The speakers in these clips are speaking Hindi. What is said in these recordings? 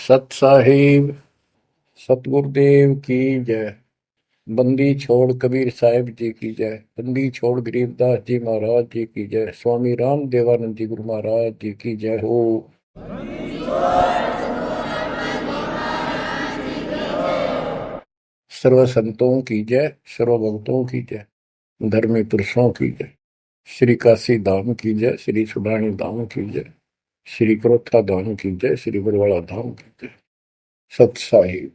सत साहिब सतगुरुदेव की जय। बंदी छोड़ कबीर साहिब जी की जय। बंदी छोड़ गरीबदास जी महाराज जी की जय। स्वामी राम देवानंद जी गुरु महाराज जी की जय हो। सर्व संतों की जय, सर्व भक्तों की जय, धर्मी पुरुषों की जय। श्री काशी धाम की जय, श्री सुडानी धाम की जय, श्री क्रोथा धाम की जय, श्री बरवाड़ा धाम की जय। सत साहिब।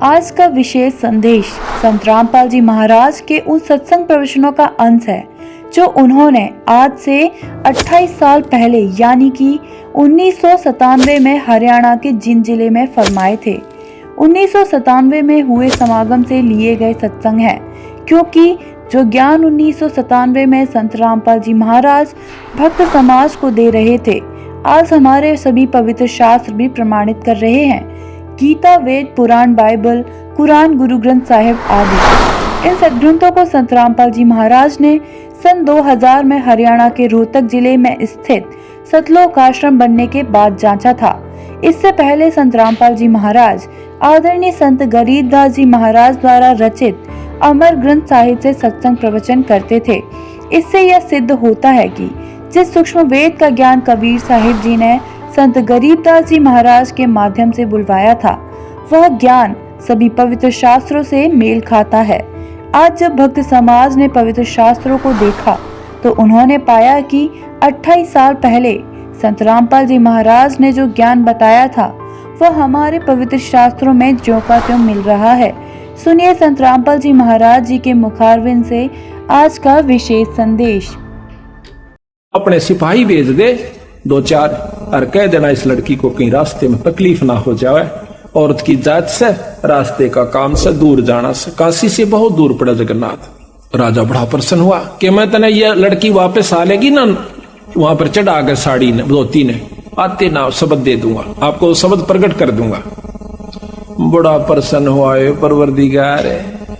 आज का विशेष संदेश संत रामपाल जी महाराज के उन सत्संग प्रवचनों का अंश है जो उन्होंने आज से 28 साल पहले यानी कि 1997 में हरियाणा के जिंद जिले में फरमाए थे। 1997 में हुए समागम से लिए गए सत्संग है, क्योंकि जो ज्ञान 1997 में संत रामपाल जी महाराज भक्त समाज को दे रहे थे, आज हमारे सभी पवित्र शास्त्र भी प्रमाणित कर रहे हैं। गीता, वेद, पुराण, बाइबल, कुरान, गुरु ग्रंथ साहिब आदि। इन सदग्रंथों को संत रामपाल जी महाराज ने सन 2000 में हरियाणा के रोहतक जिले में स्थित सतलोक आश्रम बनने के बाद जांचा था। इससे पहले संत रामपाल जी महाराज आदरणीय संत गरीबदास जी महाराज द्वारा रचित अमर ग्रंथ साहिब से सत्संग प्रवचन करते थे। इससे यह सिद्ध होता है कि जिस सूक्ष्म वेद का ज्ञान कबीर साहिब जी ने संत गरीबदास जी महाराज के माध्यम से बुलवाया था, वह ज्ञान सभी पवित्र शास्त्रों से मेल खाता है। आज जब भक्त समाज ने पवित्र शास्त्रों को देखा तो उन्होंने पाया कि 28 साल पहले संत रामपाल जी महाराज ने जो ज्ञान बताया था वह हमारे पवित्र शास्त्रों में ज्यों का त्यों मिल रहा है। सुनिए संत रामपाल जी महाराज जी के मुखारविंद से आज का विशेष संदेश। अपने सिपाही भेज दे 2-4 और कह देना इस लड़की को कहीं रास्ते में तकलीफ ना हो जाए। औरत की जात से, रास्ते का काम से दूर जाना से। काशी से बहुत दूर पड़ा जगन्नाथ। राजा बड़ा प्रसन्न हुआ कि मैं तने ये लड़की वापस आ लेगी ना, वहां पर चढ़ा कर साड़ी ने धोती ने आते ना शब्द दे दूंगा, आपको शब्द प्रकट कर दूंगा। बड़ा प्रसन्न हुआ, हे परवरदिगार,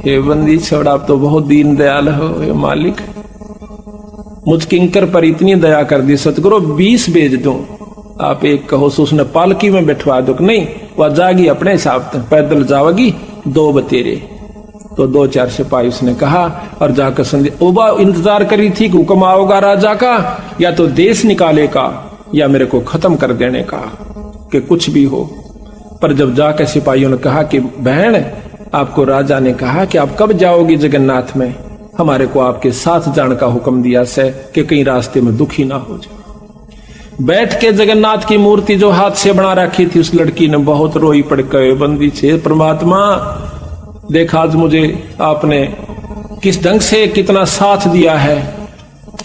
हे बंदी छोड़, आप तो बहुत दीन दयाल हो, हे मालिक, मुझ किंकर पर इतनी दया कर दी सतगुरु, 20 भेज दूं, आप एक कहो तो उसने पालकी में बैठवा दो। नहीं, वह जागी अपने हिसाब से, पैदल जाओगी 2 बतेरे। तो 2-4 सिपाही उसने कहा और जाकर संदेश उबा इंतजार करी थी कि हुक्म आओगा राजा का, या तो देश निकाले का या मेरे को खत्म कर देने का, कि कुछ भी हो। पर जब जाकर सिपाहियों ने कहा कि बहन, आपको राजा ने कहा कि आप कब जाओगी जगन्नाथ में, हमारे को आपके साथ जाने का हुक्म दिया से कि कहीं रास्ते में दुखी ना हो जाए। बैठ के जगन्नाथ की मूर्ति जो हाथ से बना रखी थी, उस लड़की ने बहुत रोई पड़ के, बंदी छे परमात्मा, देखा आज मुझे आपने किस ढंग से कितना साथ दिया है।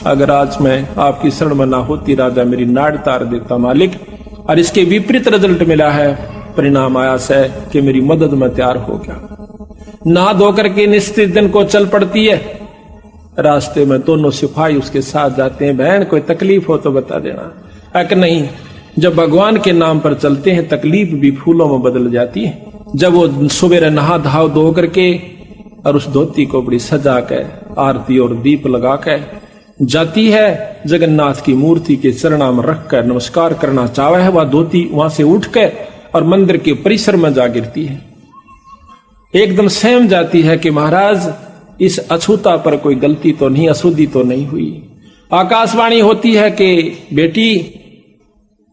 अगर आज मैं आपकी शरण में ना होती राजा, मेरी नाड़ तार देता मालिक। और इसके विपरीत रिजल्ट मिला है, परिणाम आया से कि मेरी मदद में तैयार हो गया। नहा धोकर के निश्चित दिन को चल पड़ती है। रास्ते में दोनों सिपाही उसके साथ जाते हैं। बहन कोई तकलीफ हो तो बता देना। अक नहीं, जब भगवान के नाम पर चलते हैं तकलीफ भी फूलों में बदल जाती है। जब वो सुबह नहा धाव धो करके और उस धोती को बड़ी सजा के आरती और दीप लगा के जाती है, जगन्नाथ की मूर्ति के चरणों में रख कर नमस्कार करना चाहे है, वह धोती वहां से उठ के और मंदिर के परिसर में जा गिरती है। एकदम सहम जाती है कि महाराज इस अछूता पर कोई गलती तो नहीं, अशुद्धि तो नहीं हुई। आकाशवाणी होती है कि बेटी,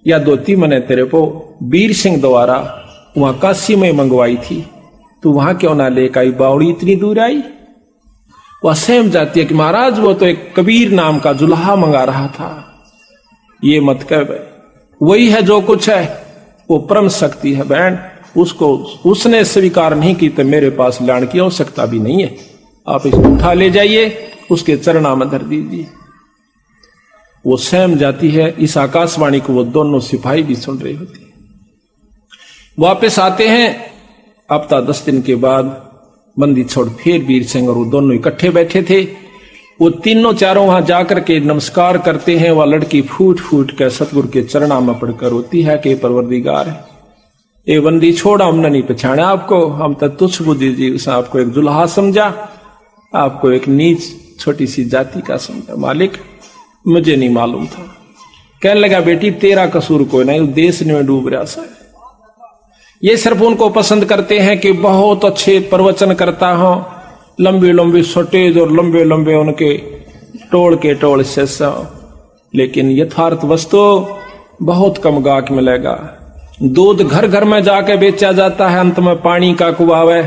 या धोती मैंने तेरे को वीर सिंह द्वारा वहां काशी में मंगवाई थी, तू वहां क्यों ना लेकर आई, बावड़ी इतनी दूर आई। वह सहम जाती है कि महाराज वो तो एक कबीर नाम का जुल्हा मंगा रहा था। ये मत कह, वही है जो कुछ है, वो परम शक्ति है बहन, उसको उसने स्वीकार नहीं की तो मेरे पास लाने की आवश्यकता भी नहीं है। आप इसको उठा ले जाइए, उसके चरणों में धर दीजिए। वो सहम जाती है। इस आकाशवाणी को वो दोनों सिपाही भी सुन रहे होते हैं। वापस आते हैं। हफ्ता 10 दिन के बाद बंदी छोड़ फिर वीर सिंह और वो दोनों इकट्ठे बैठे थे। वो तीनों चारों वहां जाकर के नमस्कार करते हैं। वह लड़की फूट फूट कर सतगुरु के चरणों में पड़कर रोती है कि परवरदिगार, ये बंदी छोड़, हमने नहीं पहचाना आपको, हम तो तुच्छ बुद्धि जी, उसने आपको एक जुल्हा समझा, आपको एक नीच छोटी सी जाति का समझा। मालिक मुझे नहीं मालूम था। कहने लगा बेटी तेरा कसूर कोई नहीं, देश में डूब रहा सा, ये सिर्फ उनको पसंद करते हैं कि बहुत अच्छे प्रवचन करता हो, लंबी लंबी सटेज और लंबे लंबे उनके टोल के टोल शेष हो, लेकिन यथार्थ वस्तु बहुत कम गाहक मिलेगा। दूध घर घर में जाके बेचा जाता है, अंत में पानी का कुआवे,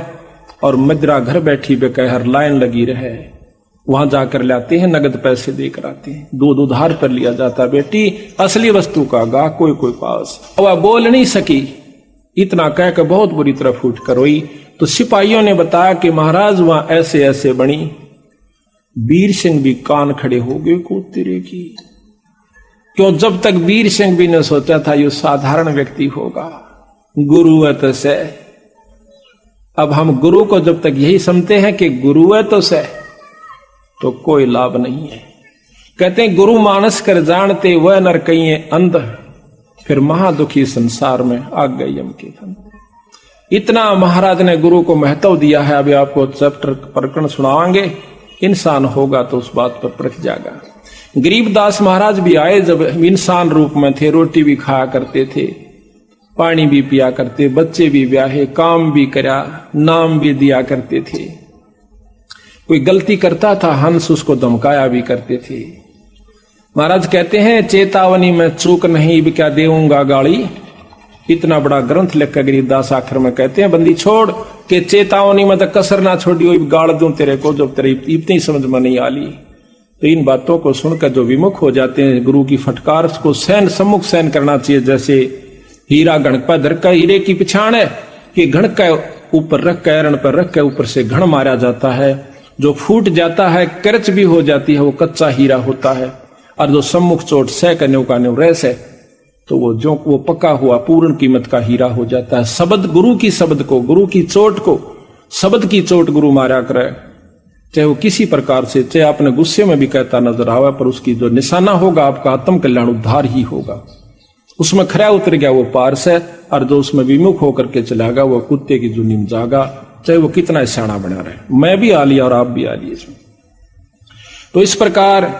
और मदिरा घर बैठी बेकहर लाइन लगी रहे, वहां जाकर लाते हैं, नगद पैसे देकर आते हैं। दूध उधार पर लिया जाता है। बेटी असली वस्तु का गाहक कोई कोई पास। वह बोल नहीं सकी, इतना कहकर बहुत बुरी तरह फूट कर रोई। तो सिपाहियों ने बताया कि महाराज वहां ऐसे ऐसे बनी। वीर सिंह भी कान खड़े हो गए को तेरे की, क्यों जब तक वीर सिंह भी ने सोचा था ये साधारण व्यक्ति होगा, गुरु है तो से। अब हम गुरु को जब तक यही समझते हैं कि गुरु है तो से, तो कोई लाभ नहीं है। कहते हैं गुरु मानस कर जानते वह नर कहीं अंध, फिर महादुखी संसार में आ गई यम के फंद। इतना महाराज ने गुरु को महत्व दिया है। अभी आपको चैप्टर प्रकरण सुनावांगे, इंसान होगा तो उस बात पर परख जाएगा। गरीबदास महाराज भी आए, जब इंसान रूप में थे, रोटी भी खाया करते थे, पानी भी पिया करते, बच्चे भी ब्याहे, काम भी करा, नाम भी दिया करते थे। कोई गलती करता था हंस उसको धमकाया भी करते थे। महाराज कहते हैं चेतावनी में चूक नहीं भी क्या देऊंगा गाली। इतना बड़ा ग्रंथ लिखकर गरीबदास आखिर में कहते हैं बंदी छोड़ के चेतावनी में तो कसर ना छोड़ी, गाड़ दूं तेरे को जब तेरे इतनी समझ में नहीं आली। तो इन बातों को सुनकर जो विमुख हो जाते हैं गुरु की फटकार को सहन सम्मुख सहन करना चाहिए। जैसे हीरा घणक पर धर कर हीरे की पिछाड़ है कि घणक का ऊपर रख कर एरण पर रख कर ऊपर से घण मारा जाता है, जो फूट जाता है करच भी हो जाती है वो कच्चा हीरा होता है, और जो सम्मुख चोट सह करने का रैस है तो वो पका हुआ पूर्ण कीमत का हीरा हो जाता है। शब्द गुरु की शब्द को, गुरु की चोट को, शब्द की चोट गुरु मारा करे, चाहे वो किसी प्रकार से, चाहे आपने गुस्से में भी कहता नजर आवे, पर उसकी जो निशाना होगा आपका आत्म कल्याण उद्धार ही होगा। उसमें खरा उतर गया वो पारस है, और जो उसमें विमुख होकर के चलागा वो कुत्ते की जुनी में जागा, चाहे वो कितना सियाना बना रहे। मैं भी आ लिया और आप भी आ लिए इसमें। तो इस प्रकार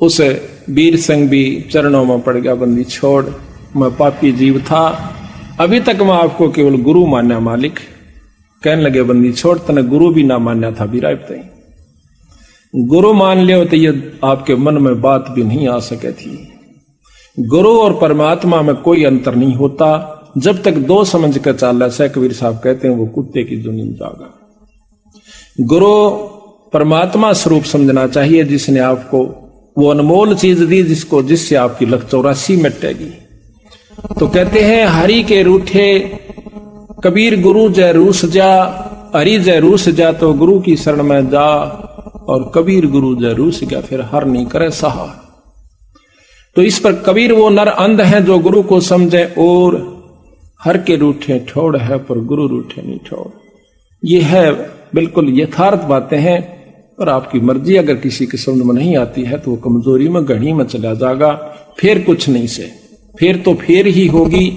उस वीर सिंह भी चरणों में पड़ गया, बंदी छोड़, मैं पापी जीव था, अभी तक मैं आपको केवल गुरु मान्या मालिक। कहने लगे बंदी छोड़, तने गुरु भी ना मान्या था बिरायब तई। गुरु मान लियो तो ये आपके मन में बात भी नहीं आ सके थी। गुरु और परमात्मा में कोई अंतर नहीं होता जब तक दो समझ कर चाल से। कबीर साहब कहते हैं वो कुत्ते की दुनी में जागा। गुरु परमात्मा स्वरूप समझना चाहिए, जिसने आपको वो अनमोल चीज दी जिससे आपकी लख 84 मिटेगी। तो कहते हैं हरि के रूठे कबीर गुरु जय रूस जा, हरि जय रूस जा तो गुरु की शरण में जा, और कबीर गुरु जय रूस गया फिर हर नहीं करे सहा। तो इस पर कबीर वो नर अंध है जो गुरु को समझे, और हर के रूठे ठोड़ है पर गुरु रूठे नहीं ठोड़। ये है बिल्कुल यथार्थ बातें हैं, पर आपकी मर्जी। अगर किसी की समझ में नहीं आती है तो वो कमजोरी में गढ़ी में चला जाएगा, फिर कुछ नहीं से, फिर तो फिर ही होगी।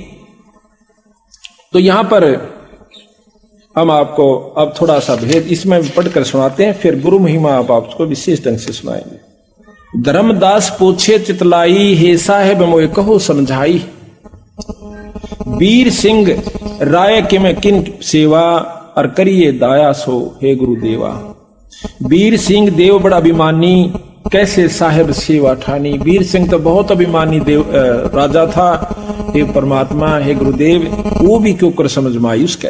तो यहां पर हम आपको अब थोड़ा सा भेद इसमें पढ़कर सुनाते हैं, फिर गुरु महिमा आप आपको विशेष ढंग से सुनाएंगे। धर्मदास पूछे चितलाई, हे साहेब मोए कहो समझाई। वीर सिंह राय के में किन सेवा, और करिए दाया सो हे गुरुदेवा। वीर सिंह देव बड़ा अभिमानी, कैसे साहेब सेवा ठानी। वीर सिंह तो बहुत अभिमानी देव राजा था। हे परमात्मा, हे गुरुदेव, वो भी क्यों कर समझ में आई उसके।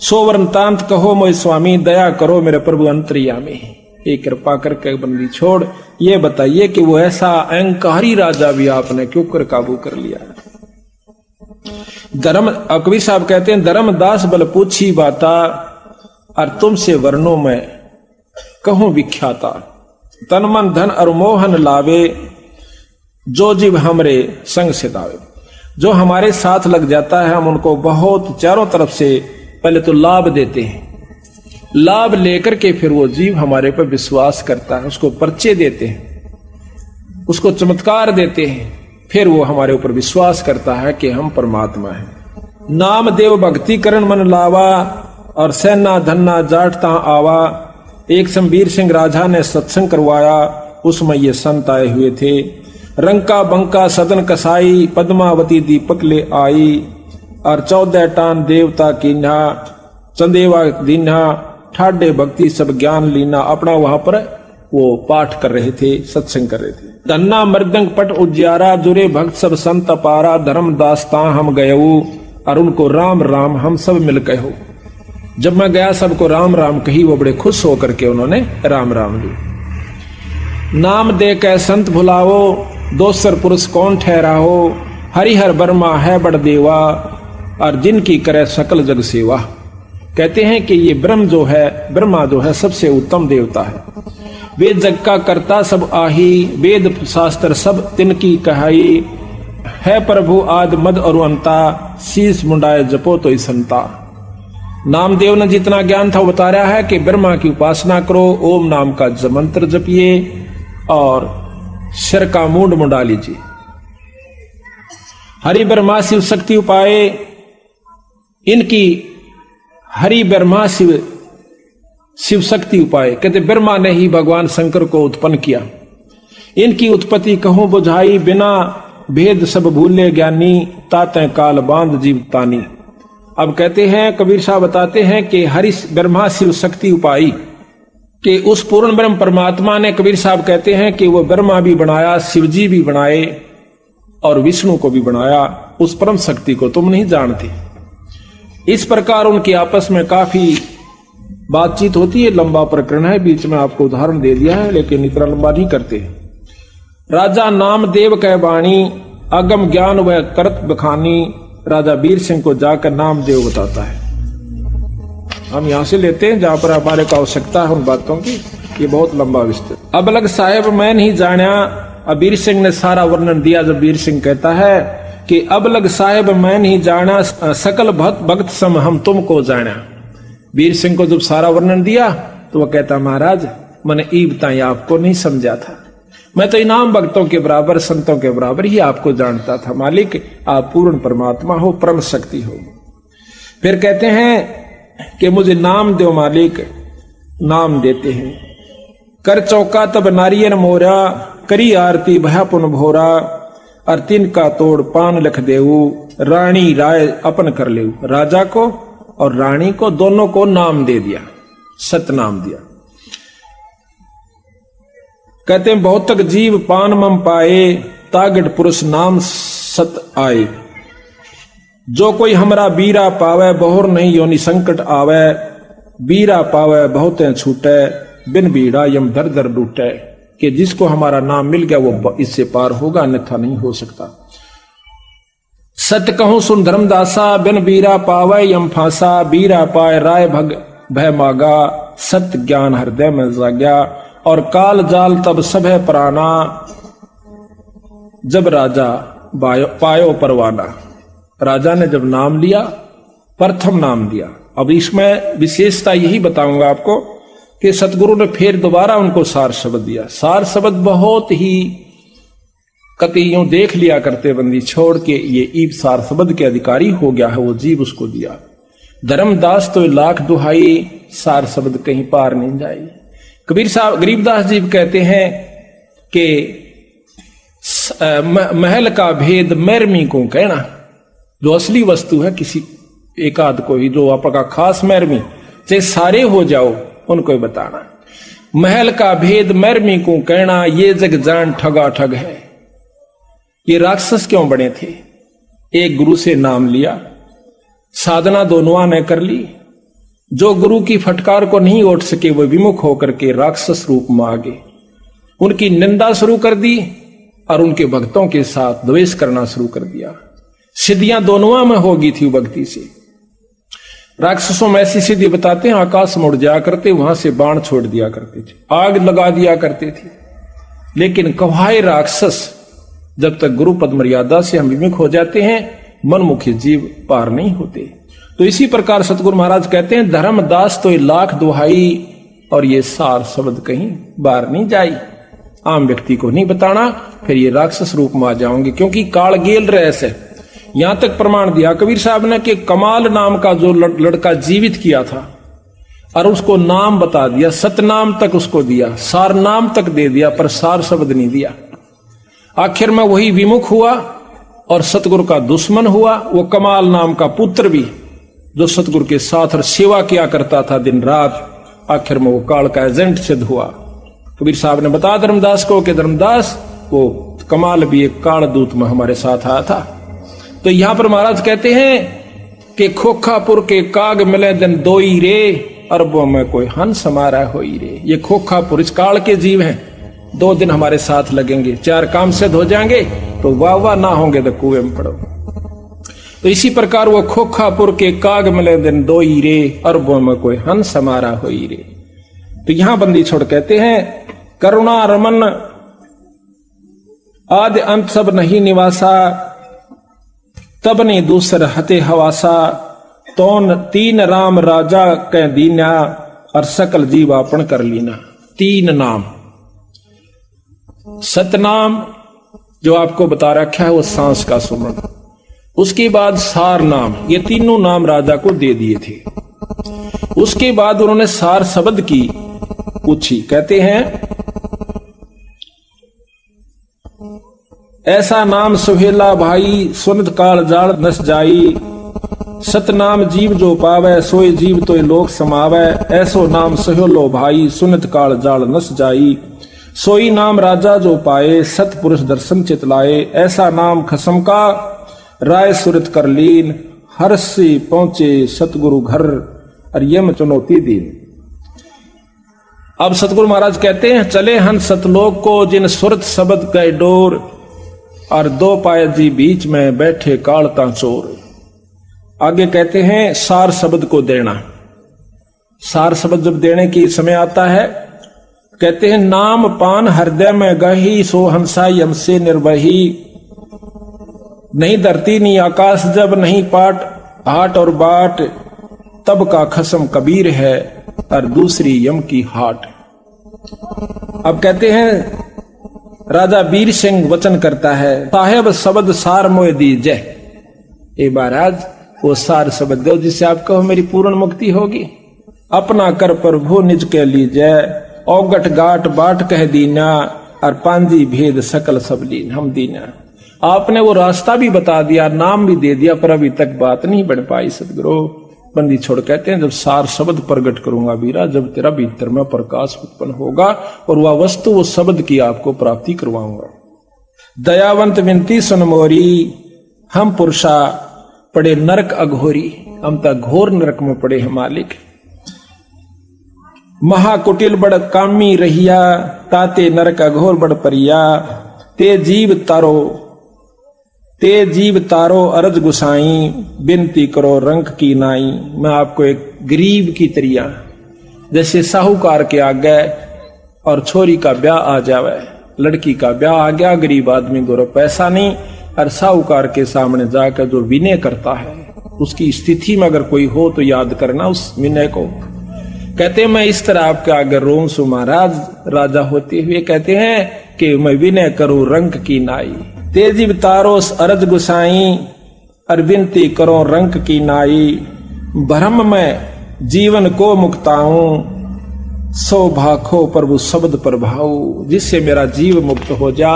सोवर्ण तांत कहो मोय स्वामी, दया करो मेरे प्रभु अंतर्यामी। ये कृपा करके बंदी छोड़, ये बताइए कि वो ऐसा अहंकारी राजा भी आपने क्यों कर काबू कर लिया। कबीर साहब कहते हैं धर्मदास बल पूछी बाता, और तुमसे वर्णों में कहूं विख्याता। तन मन धन और मोहन लावे, जो जीव हमरे संग से दावे। जो हमारे साथ लग जाता है हम उनको बहुत चारों तरफ से पहले तो लाभ देते हैं, लाभ लेकर के फिर वो जीव हमारे पर विश्वास करता है, उसको परिचय देते हैं, उसको चमत्कार देते हैं, फिर वो हमारे ऊपर विश्वास करता है कि हम परमात्मा हैं। नाम देव भक्ति करण मन लावा, और सेना धन्ना जाटता आवा। एक शमवीर सिंह राजा ने सत्संग करवाया, उसमें ये संत आए हुए थे। रंका बंका सदन कसाई, पद्मावती दीपक ले आई। और 14 टान देवता कीन्हा, चंदेवा दीन्हा, ठाडे भक्ति सब ज्ञान लीना। अपना वहां पर वो पाठ कर रहे थे, सत्संग कर रहे थे। धन्ना मृदंग पट उज्यारा, जुरे भक्त सब संत पारा, धर्म दास्ता हम गयऊ, और उनको राम राम हम सब मिल कहो। जब मैं गया सबको राम राम कही, वो बड़े खुश होकर के उन्होंने राम राम ली। नाम दे के संत भुलाओ, दोसर पुरुष कौन ठहराओ, हरिहर बर्मा है बड़ देवा, और जिनकी करे सकल जग सेवा। कहते हैं कि ये ब्रह्मा जो है सबसे उत्तम देवता है। वेद जग का करता सब आही, वेद शास्त्र सब तिनकी कहाई, है प्रभु आद मद और अंता, शीश मुंडाए जपो तो संता। नामदेव ने जितना ज्ञान था बता रहा है कि ब्रह्मा की उपासना करो, ओम नाम का मंत्र जपिए और सिर का मूंड मुंडा लीजिए। हरि ब्रह्मा शिव शक्ति उपाय, इनकी हरि ब्रह्मा शिव शक्ति उपाय। कहते ब्रह्मा ने ही भगवान शंकर को उत्पन्न किया। इनकी उत्पत्ति कहूं बुझाई, बिना भेद सब भूले ज्ञानी, ताते काल बांध जीव तानी। अब कहते हैं, कबीर साहब बताते हैं कि हरि ब्रह्मा शिव शक्ति उपाई कि उस पूर्ण ब्रह्म परमात्मा ने, कबीर साहब कहते हैं कि वो ब्रह्मा भी बनाया, शिवजी भी बनाए और विष्णु को भी बनाया। उस परम शक्ति को तुम नहीं जानते। इस प्रकार उनकी आपस में काफी बातचीत होती है। लंबा प्रकरण है, बीच में आपको उदाहरण दे दिया है, लेकिन इतना लंबा नहीं करते। राजा नामदेव कह बाणी, अगम ज्ञान व करत बखानी। राजा वीर सिंह को जाकर नामदेव बताता है। हम यहां से लेते हैं जहां पर हमारे को आवश्यकता है उन बातों की। ये बहुत लंबा विस्तृत। अब लग साहेब मैं नहीं जाना। अब वीर सिंह ने सारा वर्णन दिया। जब वीर सिंह कहता है कि अब लग साहेब मैं नहीं जाना, सकल भक्त सम हम तुमको जाना। वीर सिंह को जब सारा वर्णन दिया तो वह कहता, महाराज मैंने ईब ताई आपको नहीं समझा था, मैं तो इनाम भक्तों के बराबर, संतों के बराबर ही आपको जानता था। मालिक आप पूर्ण परमात्मा हो, परम शक्ति हो। फिर कहते हैं कि मुझे नाम दो मालिक। नाम देते हैं। कर चौका तब नारियर मोरा, करी आरती भया पुन भोरा, और तिन का तोड़ पान लख देऊ, रानी राय अपन कर ले। राजा को और रानी को दोनों को नाम दे दिया, सतनाम दिया। कहते हैं बहुत तक जीव पान मम पाए, तागड़ पुरुष नाम सत आए। जो कोई हमरा बीरा पावे, बहुर नहीं योनि संकट आवे। बीरा पावे बहुते छूटे, बिन बीड़ा यम दर दर लूटे। कि जिसको हमारा नाम मिल गया वो इससे पार होगा, अन्यथा नहीं हो सकता। सत्य कहूं सुन धर्मदासा, बिन बीरा पावे यम फांसा। बीरा पाए राय भय मागा, सत्य ज्ञान हृदय में जाग्या। और काल जाल तब सब है प्राणा, जब राजा पायो परवाना। राजा ने जब नाम लिया, प्रथम नाम दिया। अब इसमें विशेषता यही बताऊंगा आपको कि सतगुरु ने फिर दोबारा उनको सार शब्द दिया। सार शब्द बहुत ही कतियों देख लिया करते बंदी छोड़ के, ये ईब सार शब्द के अधिकारी हो गया है, वो जीव उसको दिया। धर्मदास तो लाख दुहाई, सार शब्द कहीं पार नहीं जाई। कबीर साहब गरीबदास जी कहते हैं कि महल का भेद मैरमी को कहना। जो असली वस्तु है किसी एक आध को ही, जो आपका खास मैरमी, चाहे सारे हो जाओ उनको ही बताना। महल का भेद मैरमी को कहना, ये जग जान ठगा ठग है। ये राक्षस क्यों बने थे? एक गुरु से नाम लिया, साधना दोनों ने कर ली। जो गुरु की फटकार को नहीं उठ सके वो विमुख होकर के राक्षस रूप में आ गए। उनकी निंदा शुरू कर दी और उनके भक्तों के साथ द्वेष करना शुरू कर दिया। सिद्धियां दोनों में होगी थी भक्ति से। राक्षसों में ऐसी सिद्धि बताते हैं, आकाश मुड़ जाया करते, वहां से बाण छोड़ दिया करते थे, आग लगा दिया करते थे। लेकिन कवाए राक्षस जब तक गुरु पद मर्यादा से हम विमुख हो जाते हैं, मनमुखी जीव पार नहीं होते। तो इसी प्रकार सतगुरु महाराज कहते हैं, धर्मदास तो लाख दुहाई, और ये सार शब्द कहीं बार नहीं जाई। आम व्यक्ति को नहीं बताना, फिर ये राक्षस रूप में आ जाओगे, क्योंकि काल गेल रहस्य है। यहां तक प्रमाण दिया कबीर साहब ने कि कमाल नाम का जो लड़का जीवित किया था और उसको नाम बता दिया, सतनाम तक उसको दिया, सार नाम तक दे दिया, पर सार शब्द नहीं दिया। आखिर में वही विमुख हुआ और सतगुरु का दुश्मन हुआ। वो कमाल नाम का पुत्र भी जो सतगुरु के साथ और सेवा किया करता था दिन रात, आखिर में वो काल का एजेंट सिद्ध हुआ। कबीर साहब ने बताया धर्मदास को कि धर्मदास वो कमाल भी एक काल दूत में हमारे साथ आया था। तो यहां पर महाराज कहते हैं कि खोखापुर के काग मिले दिन दोई रे, अरबों में कोई हंस हमारा होई रे। ये खोखापुर इस काल के जीव हैं, 2 दिन हमारे साथ लगेंगे, 4 काम सिद्ध हो जाएंगे तो वाह वाह ना होंगे तो कुएं में पड़ो। तो इसी प्रकार वो खोखापुर के काग मिले दिन दोई रे, अरबों में कोई हंस हमारा होई रे। तो यहां बंदी छोड़ कहते हैं करुणा रमन आदि अंत सब नहीं निवासा, तब ने दूसर हते हवासा, तौन 3 राम राजा कह दीना, और सकल जीवापन कर लीना। 3 नाम, सतनाम जो आपको बता रखा है वो सांस का सुमरण, उसके बाद सार नाम, ये तीनों नाम राजा को दे दिए थे। उसके बाद उन्होंने सार शब्द की पूछी, कहते हैं ऐसा नाम सुहेला भाई, सुनत काल जाल नस जाई, सतनाम जीव जो पावे, सोए जीव तो लोक समावे, ऐसो नाम सुहेलो भाई, सुनत काल जाल नस जाई, सोई नाम राजा जो पाए, सतपुरुष दर्शन चितलाए, ऐसा नाम खसम का राय सुरत कर लीन, हर्ष से पहुंचे सतगुरु घर, और यम चुनौती दीन। अब सतगुरु महाराज कहते हैं चले हन सतलोक को, जिन सुरत शब्द गए डोर, और 2 पाए जी बीच में बैठे कालता चोर। आगे कहते हैं सार शब्द को देना। सार शब्द जब देने की समय आता है, कहते हैं नाम पान हृदय में गही, सो हंसा यम से निर्वही, नहीं धरती नहीं आकाश जब नहीं पाट, हाट और बाट, तब का खसम कबीर है, और दूसरी यम की हाट। अब कहते हैं राजा वीर सिंह वचन करता है, साहेब शब्द सार मोय दीजय। ए महाराज वो सार शब्द दो जिससे आप कहो मेरी पूर्ण मुक्ति होगी। अपना कर प्रभु निज के लीजय, औगट गाट बाट कह दीना, और पांजी भेद सकल सब लीन हम दीना। आपने वो रास्ता भी बता दिया, नाम भी दे दिया, पर अभी तक बात नहीं बढ़ पाई सदगुरु। बंदी छोड़ कहते हैं जब सार शब्द प्रकट करूंगा वीरा, जब तेरा भीतर में प्रकाश उत्पन्न होगा और वह वस्तु वो शब्द की आपको प्राप्ति करवाऊंगा। दयावंत विनती सुन मोरी, हम पुरुषा पड़े नरक अघोरी, हम तक घोर नरक में पड़े हैं मालिक। महाकुटिल बड़ कामी रहिया, ताते नरक अघोर बड़ परिया, ते जीव तारो अरज गुसाई, बिनती करो रंक की नाई। मैं आपको एक गरीब की तरिया, जैसे साहूकार के आ गए और छोरी का ब्याह आ जावे, लड़की का ब्याह आ गया, गरीब आदमी गोरो पैसा नहीं, और साहूकार के सामने जाकर जो विनय करता है, उसकी स्थिति में अगर कोई हो तो याद करना उस विनय को। कहते मैं इस तरह आपके आगे रोम सु महाराज राजा होते हुए कहते हैं कि मैं विनय करूं रंक की नाई, तेजी तारो अरज गुसाई, और विनती करो रंक की नाई। भ्रम में जीवन को मुक्ताऊं, सो भाखो प्रभु शब्द प्रभाऊ, जिससे मेरा जीव मुक्त हो जा।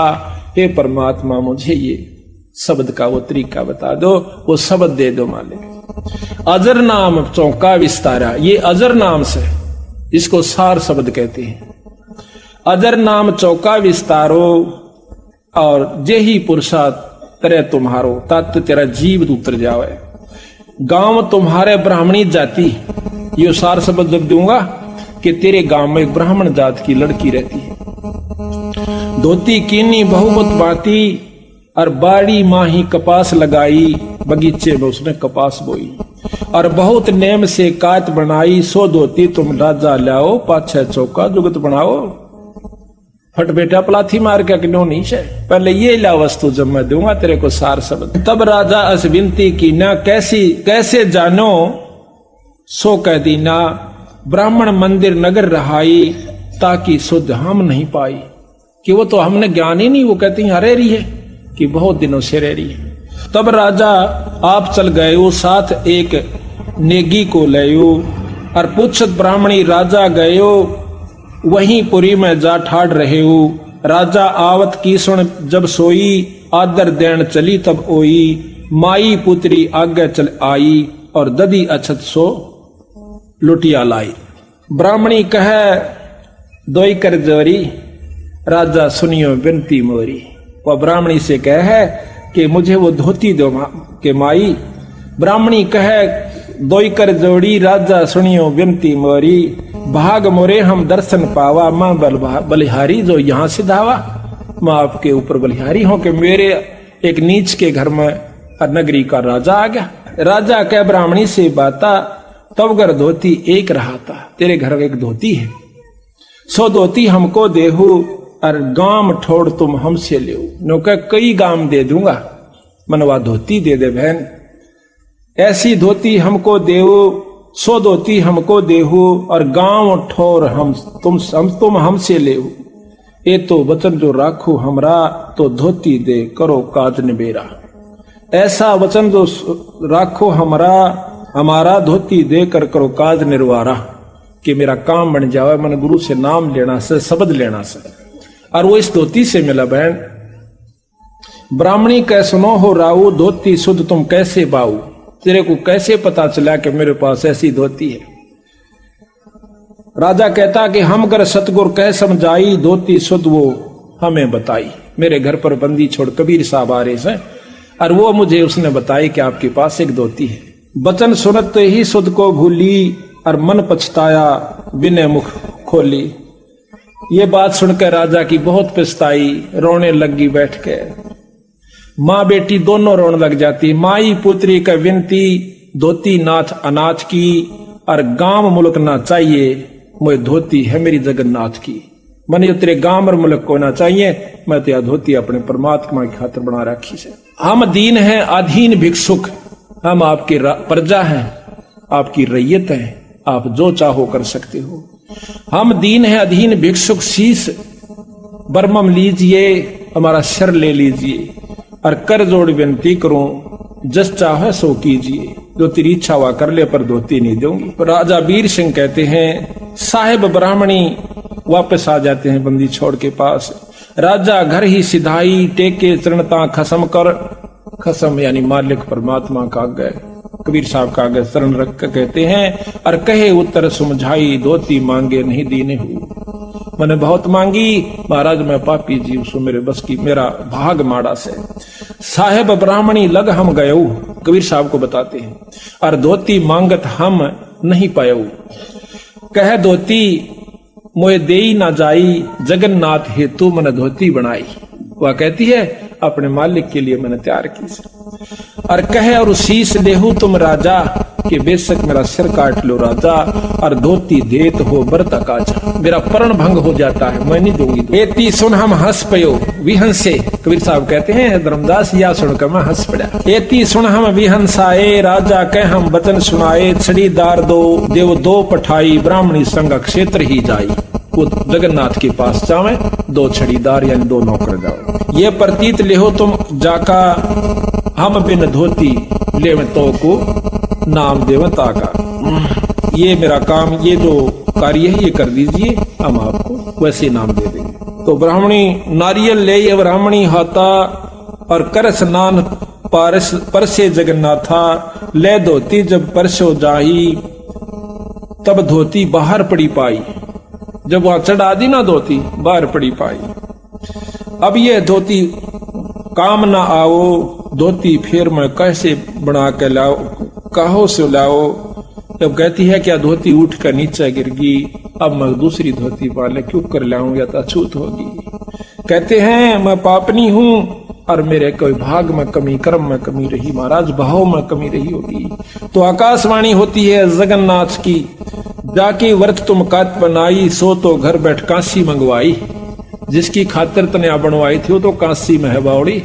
हे परमात्मा मुझे ये शब्द का वो तरीका बता दो, वो शब्द दे दो मालिक। अजर नाम चौका विस्तारा, ये अजर नाम से इसको सार शब्द कहते हैं। अजर नाम चौका विस्तारो, और जे ही पुरुषा तरह तुम्हारो, तत् तेरा जीव उतर जावे। गांव तुम्हारे ब्राह्मणी जाति, ये सार शब्द जब दूंगा कि तेरे गांव में एक ब्राह्मण जात की लड़की रहती है। धोती कीनी बहुमत बाती, और बाड़ी माही कपास लगाई, बगीचे में उसने कपास बोई। और बहुत नेम से कात बनाई, सो धोती तुम राजा लाओ, पाछे चौका जुगत बनाओ। फट बेटा पलाथी मार के क्यों नहीं है, पहले ये ला वस्तु जब मैं दूंगा तेरे को सार शब्द। तब राजा अस विनती की ना, कैसे जानो सो कह दीना। ब्राह्मण मंदिर नगर रहाई, ताकि शुद्ध हम नहीं पाई। कि वो तो हमने ज्ञान ही नहीं, वो कहती हैं हरे रही है कि बहुत दिनों से रह रही है। तब राजा आप चल गए, वो साथ एक नेगी को लयो, और पूछत ब्राह्मणी राजा गयो, वहीं पुरी में जा ठाड़ रहे हो। राजा आवत की सुन जब सोई, आदर देन चली तब ओई, माई पुत्री आगे चल आई, और ददी अछत सो लुटिया लाई। ब्राह्मणी कहे दोई कर जोरी, राजा सुनियो विनती मोरी। वह ब्राह्मणी से कहे कि मुझे वो धोती दो के माई। ब्राह्मणी कहे दोई कर जोड़ी, राजा सुनियो विनती मोरी। भाग मोरे हम दर्शन पावा, मां बलिहारी जो यहां से धावा। मैं आपके ऊपर बलिहारी हूं कि मेरे एक नीच के घर में नगरी का राजा आ गया। राजा कह ब्राह्मणी से बाता, तब घर धोती एक रहा था, तेरे घर एक धोती है, सो धोती हमको देहू, और गाम ठोड़ तुम हमसे ले। नो कह कई गाम दे दूंगा, मनवा धोती दे दे बहन। ऐसी धोती हमको देहू, सो धोती हमको देहू, और गांव ठोर तुम हमसे ले। ये तो वचन जो राखू हमरा, तो धोती दे करो काज निबेरा। ऐसा वचन जो राखो हमारा धोती देकर करो काज निर्वारा, कि मेरा काम बन जावे, मन गुरु से नाम लेना से, शब्द लेना से। और वो इस धोती से मिला बहन। ब्राह्मणी कह सुनो हो राऊ, धोती शुद्ध तुम कैसे बाऊ। तेरे को कैसे पता चला कि मेरे पास ऐसी धोती है। राजा कहता कि हम कर सतगुर कह समझाई, धोती शुद्ध वो हमें बताई। मेरे घर पर बंदी छोड़ कबीर साहब आ रहे हैं, और वो मुझे उसने बताई कि आपके पास एक धोती है। वचन सुनते ही सुध को भूली, और मन पछताया बिना मुख खोली। ये बात सुनकर राजा की बहुत पछताई, रोने लगी बैठ के। माँ बेटी दोनों रोने लग जाती। माई पुत्री का विनती, धोती नाथ अनाथ की, और गांव मुल्क ना चाहिए, मुझे धोती है मेरी जगन्नाथ की। मैंने तेरे गांव और मुल्क को ना चाहिए, मैं तो यह धोती अपने परमात्मा की खातिर बना रखी से। हम दीन हैं अधीन भिक्षुक, हम आपकी प्रजा हैं, आपकी रैयत हैं, आप जो चाहो कर सकते हो। हम दीन हैं अधीन भिक्षुक, शीश बरमम लीजिए, हमारा शर ले लीजिए, और कर जोड़ विनती करूं, जस चाहे सो कीजिए। जो तेरी इच्छा हुआ कर ले, पर धोती नहीं दूंगी। राजा वीर सिंह कहते हैं, साहेब ब्राह्मणी वापस आ जाते हैं बंदी छोड़ के पास। राजा घर ही सिधाई, टेके चरणता खसम कर। खसम यानी मालिक परमात्मा का आगे, कबीर साहब का आगे शरण रख कर कहते हैं, और कहे उत्तर समझाई, धोती मांगे नहीं दीने हूँ। मैंने बहुत मांगी महाराज, मैं पापी जीव सो, मेरे बस की मेरा भाग माड़ा से। साहेब ब्राह्मणी लग हम गयऊ, कबीर साहब को बताते हैं, और धोती मांगत हम नहीं पायऊ। कह धोती मोए देई ना जाई, जगन्नाथ हेतु मन धोती बनाई। वह कहती है अपने मालिक के लिए मैंने तैयार की। और कहे और शीश देहू तुम राजा, कि बेशक मेरा सिर काट लो राजा, और धोती देत हो बरता काजा। मेरा परण भंग हो जाता है, मैं नहीं दूंगी। एती सुन हम हंस पयो विहंसे। कबीर साहब कहते हैं धर्मदास, या सुनकर मैं हंस पड़ा। एती सुन हम विहंसाए, राजा कह हम वचन सुनाए। छड़ीदार दो देव दो पठाई, ब्राह्मणी संग क्षेत्र ही जाई। वो जगन्नाथ के पास जावे, दो छड़ीदार यानी दो नौकर जाओ। ये प्रतीत लेहो तुम जाका, हम बिन धोती ले तो को नाम देवता का। ये मेरा काम, ये जो कार्य है ये कर दीजिए, हम आपको वैसे नाम दे देंगे। तो ब्राह्मणी नारियल ले ब्राह्मणी हाथा, और कर स्नान परसे जगन्नाथा। ले धोती जब परसो जाही, तब धोती बाहर पड़ी पाई। जब वहां चढ़ा दी ना धोती, बाहर पड़ी पाई। अब ये धोती काम ना आओ, धोती फिर मैं कैसे बना के लाओ, कहो से लाओ। जब कहती है क्या धोती उठ कर नीचे गिर गई, अब मैं दूसरी धोती पाले क्यों कर लाऊं, या तो अछूत होगी। कहते हैं मैं पापनी हूं, और मेरे कोई भाग में कमी, कर्म में कमी रही महाराज, भाव में कमी रही होगी। तो आकाशवाणी होती है जगन्नाथ की, जाके व्रत तुम कात बनाई, सो तो घर बैठ कांसी मंगवाई। जिसकी खातिर तने बनवाई थी वो तो कांसी में है बावड़ी,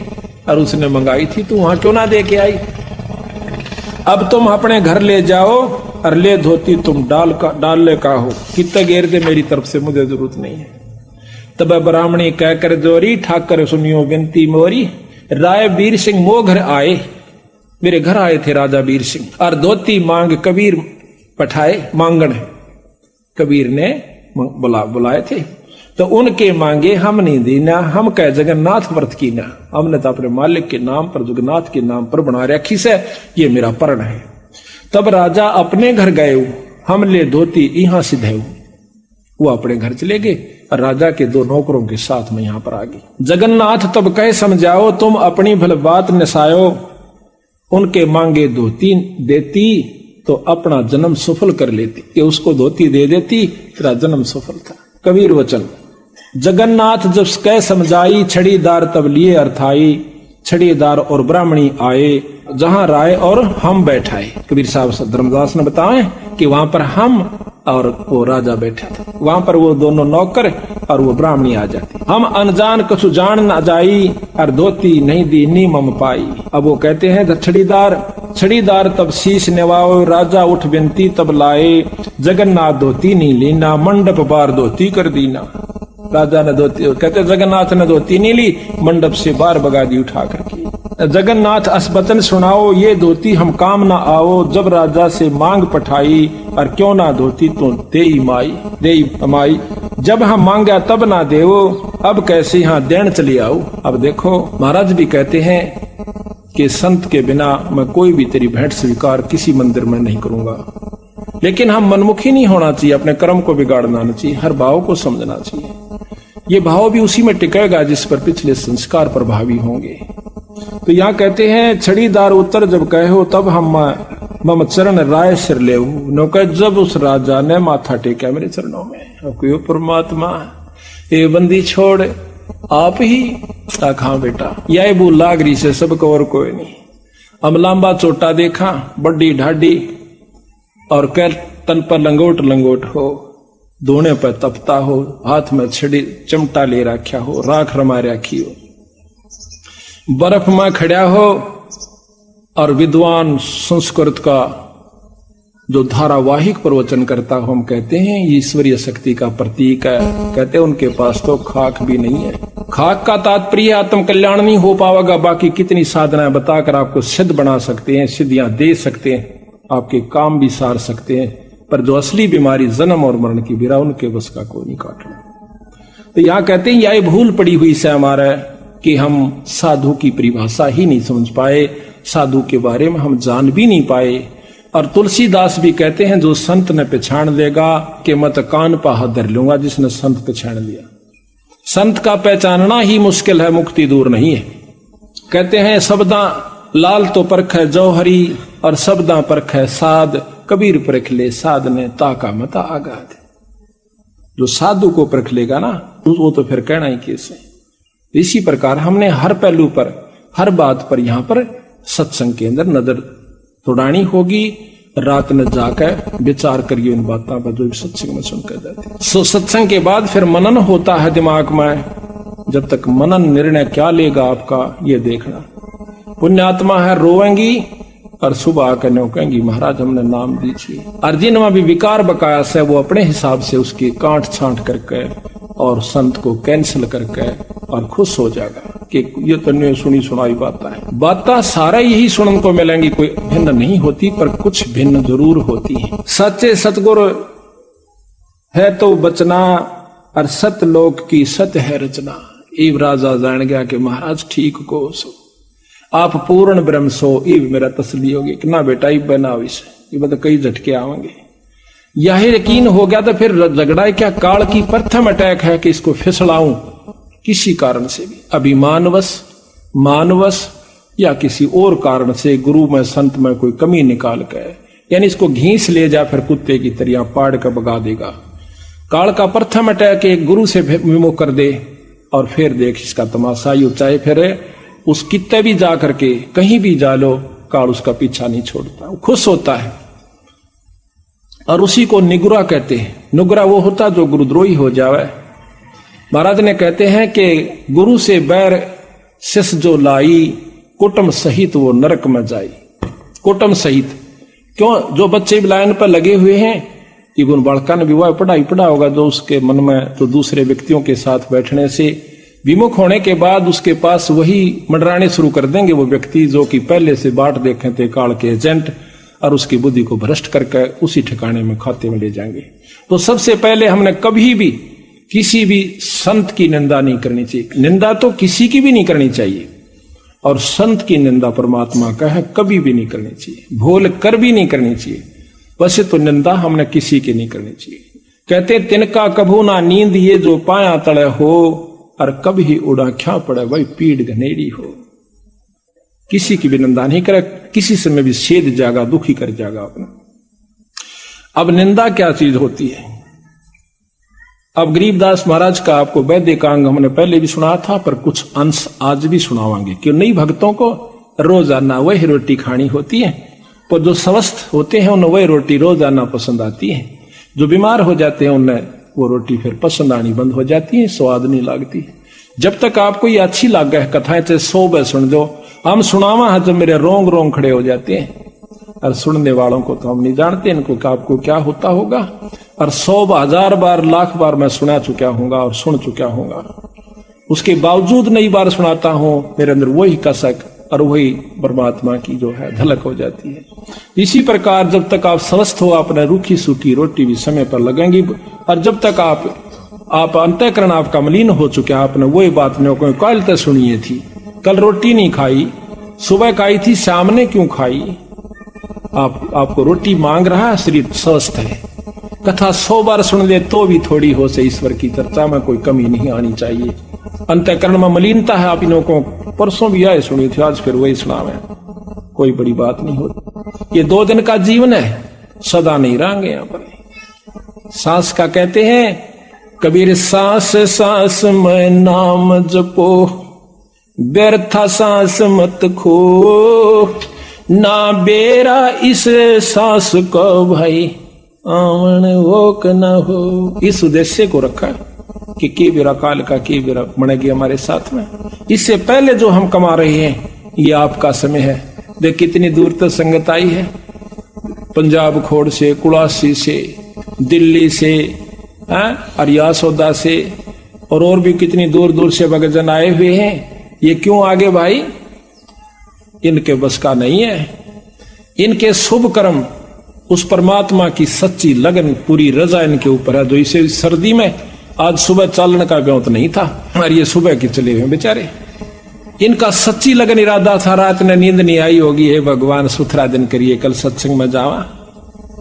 और उसने मंगाई थी, तू वहां क्यों ना दे के आई। अब तुम अपने घर ले जाओ, और ले धोती तुम डाल ले का हो, कितना घेर दे, मेरी तरफ से मुझे जरूरत नहीं है। तब ब्राह्मणी कहकर जोरी, ठाकर सुनियो विनती मोरी। राय वीर सिंह मो घर आए, मेरे घर आए थे राजा वीर सिंह, और धोती मांग कबीर पठाए मांगण। कबीर ने बुलाए थे। तो उनके मांगे हम नहीं देना, हम कह जगन्नाथ व्रत की ना, हमने तो अपने मालिक के नाम पर जगन्नाथ के नाम पर बना रखी से, ये मेरा परण है। तब राजा अपने घर गए, हम ले धोती यहां से धे, वो अपने घर चले गए और राजा के 2 नौकरों के साथ में यहां पर आ गई। जगन्नाथ तब कहे समझाओ, तुम अपनी भल बात नसायो, उनके मांगे धोती देती तो अपना जन्म सफल कर लेती, कि उसको धोती दे देती तेरा जन्म सफल था। कबीर वचन। जगन्नाथ जब कह समझाई, छड़ीदार तब लिए अर्थाई, छड़ीदार और ब्राह्मणी आए, जहां राय और हम बैठाए। कबीर साहब धर्मदास ने बताए कि वहां पर हम और वो राजा बैठे थे, वहां पर वो दोनों नौकर और वो ब्राह्मणी आ जाती। हम अनजान कछु जान न जाई, और धोती नहीं दी नी मम पाई। अब वो कहते हैं छड़ीदार तब शीश नेवाओ, राजा उठ बिनती तब लाए, जगन्नाथ धोती नहीं लेना, मंडप बार धोती कर दीना। राजा ने धोती, कहते जगन्नाथ ने धोती नहीं ली, मंडप से बाहर भगा दी उठा करके। जगन्नाथ असबतन सुनाओ, ये धोती हम काम ना आओ, जब राजा से मांग पठाई, और क्यों ना धोती तो देई माई, जब हम मांगा तब ना देवो, अब कैसे यहाँ देन चली आओ। अब देखो महाराज भी कहते हैं कि संत के बिना मैं कोई भी तेरी भेंट स्वीकार किसी मंदिर में नहीं करूंगा, लेकिन हम मनमुखी नहीं होना चाहिए, अपने कर्म को बिगाड़ना नहीं चाहिए, हर भाव को समझना चाहिए। ये भाव भी उसी में टिकेगा जिस पर पिछले संस्कार प्रभावी होंगे। तो यहाँ कहते हैं छड़ीदार उत्तर जब कहो, तब हम मम चरण राय सिर ले, जब उस राजा ने माथा टेका मेरे चरणों में, कोई परमात्मा ये बंदी छोड़ आप ही आखा बेटा, यही भूल लागरी से सबको और कोई नहीं। अमलांबा चोटा देखा, बड्डी ढाडी और कैर तन पर लंगोट हो, दोने पर तपता हो, हाथ में छड़ी चमटा ले रखा हो, राख रमा रखी हो, बर्फ में खड़ा हो, और विद्वान संस्कृत का जो धारावाहिक प्रवचन करता हो, हम कहते हैं ईश्वरीय शक्ति का प्रतीक है। कहते हैं उनके पास तो खाक भी नहीं है। खाक का तात्पर्य आत्म कल्याण नहीं हो पाएगा, बाकी कितनी साधनाएं बताकर आपको सिद्ध बना सकते हैं, सिद्धियां दे सकते हैं, आपके काम भी सार सकते हैं, पर जो असली बीमारी जन्म और मरण की बिरा, उनके बस का कोई नहीं काटना। तो यहां कहते हैं यह भूल पड़ी हुई से हमारा कि हम साधु की परिभाषा ही नहीं समझ पाए, साधु के बारे में हम जान भी नहीं पाए। और तुलसीदास भी कहते हैं जो संत ने पहचान लेगा कि मत कान पा धर लूंगा, जिसने संत पहचान लिया। संत का पहचानना ही मुश्किल है, मुक्ति दूर नहीं है। कहते हैं शब्दा लाल तो परख है जौहरी, और शब्दा परख है साध, कबीर परख ले साध ने ताका मता आगाध। जो साधु को परख लेगा ना, वो तो फिर कहना ही कैसे। इसी प्रकार हमने हर पहलू पर, हर बात पर यहां पर सत्संग के अंदर नजर तोड़ानी होगी। रात में जाकर विचार करिए इन बातों पर जो सत्संग में सुनकर जाते हैं। सो सत्संग के बाद फिर मनन होता है दिमाग में। जब तक मनन निर्णय क्या लेगा आपका, ये देखना। पुण्यात्मा है रोएंगी और सुबह आकर कहेंगी महाराज हमने नाम दीजिए। और जिनमें भी विकार बकाया से वो अपने हिसाब से उसकी काट छांट करके और संत को कैंसिल करके और खुश हो जाएगा कि ये तो सुनी सुनाई बातें सारा यही सुनने को मिलेंगी, कोई भिन्न नहीं होती, पर कुछ भिन्न जरूर होती है। सच्चे सतगुरु है तो बचना, और सतलोक की सत्य है रचना। इव राजा जान गया कि महाराज ठीक को सो, आप पूर्ण ब्रह्म सो, इव मेरा तसली होगी कि ना बेटा इव बना विषय, ये बता कई झटके आवेंगे। यह यकीन हो गया तो फिर झगड़ा क्या काल की प्रथम अटैक है कि इसको फिसलाऊं किसी कारण से भी, अभिमानवश, मानवश या किसी और कारण से, गुरु में संत में कोई कमी निकाल कर, यानी इसको घींस ले जा फिर कुत्ते की तरह पाड़ कर भगा देगा। काल का प्रथम अटैक एक गुरु से विमुख कर दे और फिर देख इसका तमाशा। यू चाहे फिर उस कित्ते भी जा करके कहीं भी जा लो, काल उसका पीछा नहीं छोड़ता, वो खुश होता है। और उसी को निगुरा कहते हैं। निगुरा वो होता जो गुरुद्रोही हो जावे। महाराज ने कहते हैं कि गुरु से बैर शिष्य जो लाई, कुटुंब सहित वो नरक में जाई। कुटुंब सहित क्यों? जो बच्चे लाइन पर लगे हुए हैं, इवन बालका ने विवाह पढ़ा होगा, जो उसके मन में तो दूसरे व्यक्तियों के साथ बैठने से विमुख होने के बाद उसके पास वही मंडराने शुरू कर देंगे वो व्यक्ति जो कि पहले से बाट देखे थे काल के एजेंट, और उसकी बुद्धि को भ्रष्ट करके उसी ठिकाने में खाते में ले जाएंगे। तो सबसे पहले हमने कभी भी किसी भी संत की निंदा नहीं करनी चाहिए। निंदा तो किसी की भी नहीं करनी चाहिए, और संत की निंदा परमात्मा का है कभी भी नहीं करनी चाहिए, भूल कर भी नहीं करनी चाहिए। वैसे तो निंदा हमने किसी की नहीं करनी चाहिए। कहते तिनका कभू ना नींद ये जो पाया तड़े हो, और कभी उड़ा क्या पड़े वही पीड़ घनेरी हो। किसी की भी निंदा नहीं करे, किसी से में भी छेद जाएगा, दुखी कर जाएगा अपना। अब निंदा क्या चीज होती है? अब गरीबदास महाराज का आपको वैदिकांग हमने पहले भी सुना था, पर कुछ अंश आज भी सुनावांगे। क्यों नई भक्तों को रोजाना वही रोटी खानी होती है, पर जो स्वस्थ होते हैं उन्हें वही रोटी रोजाना पसंद आती है। जो बीमार हो जाते हैं उन्हें वो रोटी फिर पसंद आनी बंद हो जाती है, स्वाद नहीं लगती। जब तक आपको ये अच्छी लग है कथाएं, चाहे 100 बार सुन दो, हम सुनावा है तो मेरे रोंग रोंग खड़े हो जाते हैं। और सुनने वालों को तो हम नहीं जानते इनको कि आपको क्या होता होगा। और 100 बार, 1000 बार, लाख बार मैं सुना चुका हूंगा और सुन चुका हूंगा, उसके बावजूद नई बार सुनाता हूं, मेरे अंदर वही कसक और वही परमात्मा की जो है झलक हो जाती है। इसी प्रकार जब तक आप स्वस्थ हो, अपने रूखी सूखी रोटी भी समय पर लगेंगी। और जब तक आप अंतःकरण आपका मलिन हो चुके, आपने वही बात में कोई कल तक सुनिए थी, कल रोटी नहीं खाई, सुबह खाई थी, शाम ने क्यों खाई? आपको रोटी मांग रहा है, शरीर स्वस्थ है। कथा 100 बार सुन ले तो भी थोड़ी हो से ईश्वर की चर्चा में कोई कमी नहीं आनी चाहिए। अंतःकरण में मलिनता है, आप इन्हों को परसों भी आए सुनी थी, आज फिर वही सुनावे, कोई बड़ी बात नहीं होती। ये 2 दिन का जीवन है, सदा नहीं रहेंगे यहाँ पर। सांस का कहते हैं कबीर, सांस सांस में नाम जपो, व्यर्था सांस मत खो, ना बेरा इस सांस को भाई आवन वो क न हो। इस उद्देश्य को रखा कि बेरा काल का के बेरा मणेगी हमारे साथ में। इससे पहले जो हम कमा रहे हैं ये आपका समय है। देख कितनी दूर तक संगत आई है, पंजाब खोड़ से, कुलासी से, दिल्ली से, अरियासौदा से, और भी कितनी दूर दूर से भक्तजन आए हुए हैं। ये क्यों आगे भाई? इनके बस का नहीं है। इनके शुभ कर्म, उस परमात्मा की सच्ची लगन, पूरी रजा इनके ऊपर है। जो इसे सर्दी में आज सुबह चालन का व्योत नहीं था, और ये सुबह के चले हुए बेचारे। इनका सच्ची लगन इरादा था, रात में नींद नहीं आई होगी, हे भगवान सुथरा दिन करिए, कल सत्संग में जावा।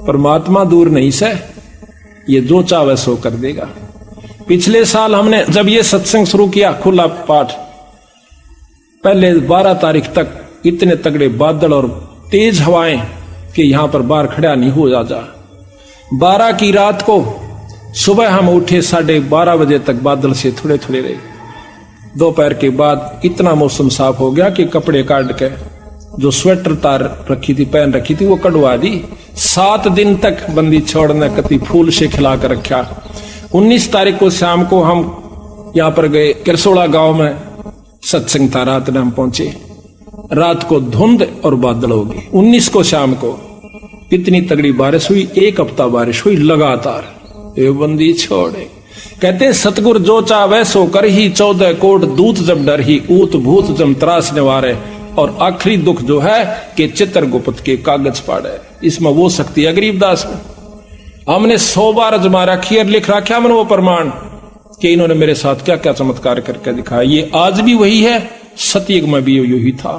परमात्मा दूर नहीं से, ये जो चाहे सो कर देगा। पिछले साल हमने जब ये सत्संग शुरू किया, खुला पाठ, पहले 12 तारीख तक इतने तगड़े बादल और तेज हवाएं कि यहां पर बाहर खड़ा नहीं हो जा। 12 की रात को सुबह हम उठे 12:30 बजे तक बादल से थोड़े थोड़े रहे। दोपहर के बाद इतना मौसम साफ हो गया कि कपड़े काट के जो स्वेटर तार रखी थी, पहन रखी थी, वो कटवा दी। 7 दिन तक बंदी छोड़ने कति फूल से खिला कर रखा। 19 तारीख को शाम को हम यहां पर गए, किरसोड़ा गांव में सत्संग था। रात में हम पहुंचे, रात को धुंध और बादल हो गए। 19 को शाम को कितनी तगड़ी बारिश हुई, 1 हफ्ता बारिश हुई लगातार। ये बंदी छोड़े, कहते हैं सतगुर जो चाहे सो कर ही, 14 कोट दूत जब डर ही, ऊत भूत जम त्रास निवारे। और आखिरी दुख जो है कि चित्रगुप्त के कागज पाड़े। इसमें वो शक्ति है गरीबदास में। हमने 100 बार अजमा रखी और लिख रखा हमने वो प्रमाण कि इन्होंने मेरे साथ क्या क्या चमत्कार करके दिखाया। ये आज भी वही है, सतयुग में भी यही था,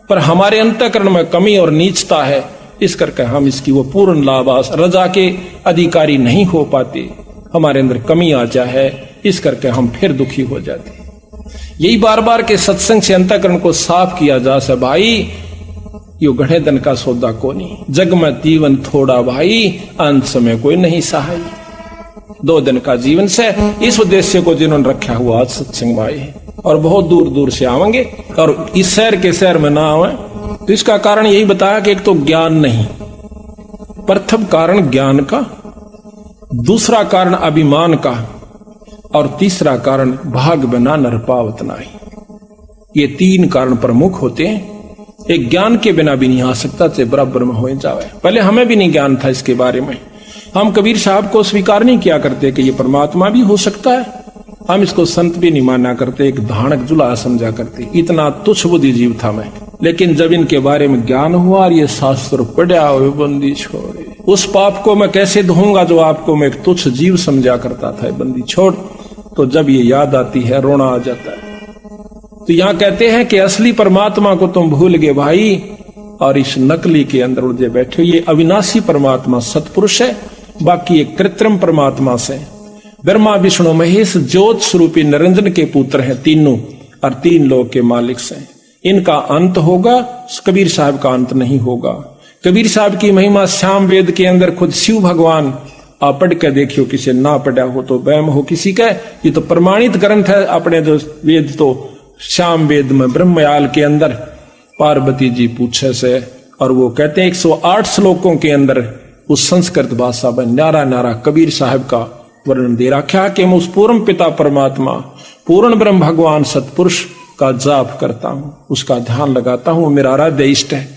पर हमारे अंतःकरण में कमी और नीचता है, इस करके हम इसकी वो पूर्ण लाभास रजा के अधिकारी नहीं हो पाते। हमारे अंदर कमी आ जाए, इस करके हम फिर दुखी हो जाते। यही बार बार के सत्संग से अंतःकरण को साफ किया जा सके। भाई यो घड़े दिन का सौदा को नहीं, जग में जीवन थोड़ा भाई, अंत समय कोई नहीं सहाय। 2 दिन का जीवन से इस उद्देश्य को जिन्होंने रखा हुआ आज सत्संग में आए, और बहुत दूर दूर से आवेंगे, और इस शहर के शहर में ना आवे। तो इसका कारण यही बताया कि एक तो ज्ञान नहीं, प्रथम कारण ज्ञान का, दूसरा कारण अभिमान का, और तीसरा कारण भाग बिना नर पावत नाही। ये 3 कारण प्रमुख होते हैं। एक ज्ञान के बिना भी नहीं आ सकता, चाहे बराबर में हो जावे। पहले हमें भी नहीं ज्ञान था इसके बारे में। हम कबीर साहब को स्वीकार नहीं किया करते कि ये परमात्मा भी हो सकता है। हम इसको संत भी नहीं माना करते, एक धानक जुला समझा करते। इतना तुच्छ बुद्धि जीव था मैं। लेकिन जब इनके बारे में ज्ञान हुआ और ये शास्त्र पढ़ा हुए, बंदी छोड़े, उस पाप को मैं कैसे धोऊंगा जो आपको मैं एक तुच्छ जीव समझा करता था। बंदी छोड़, तो जब ये याद आती है रोना आ जाता है। तो यहां कहते हैं कि असली परमात्मा को तुम भूल गए भाई, और इस नकली के अंदर उलझे बैठे। ये अविनाशी परमात्मा सतपुरुष है, बाकी एक कृत्रिम परमात्मा से। ब्रह्मा विष्णु महेश ज्योत स्वरूपी निरंजन के पुत्र हैं तीनों, और तीन लोक के मालिक से। इनका अंत होगा, कबीर साहब का अंत नहीं होगा। कबीर साहब की महिमा श्याम वेद के अंदर खुद शिव भगवान, आप पढ़ के देखियो, किसी ना पढ़ा हो तो वहम हो किसी का, ये तो प्रमाणित ग्रंथ है अपने जो वेद। तो श्याम वेद में ब्रह्मयाल के अंदर पार्वती जी पूछे से, और वो कहते हैं 108 श्लोकों के अंदर उस संस्कृत भाषा में न्यारा न्यारा कबीर साहब का वर्णन दे रखा कि मैं उस पूर्ण पिता परमात्मा, पूर्ण ब्रह्म भगवान सतपुरुष का जाप करता हूं, उसका ध्यान लगाता हूं, मेरा आराध्य इष्ट है।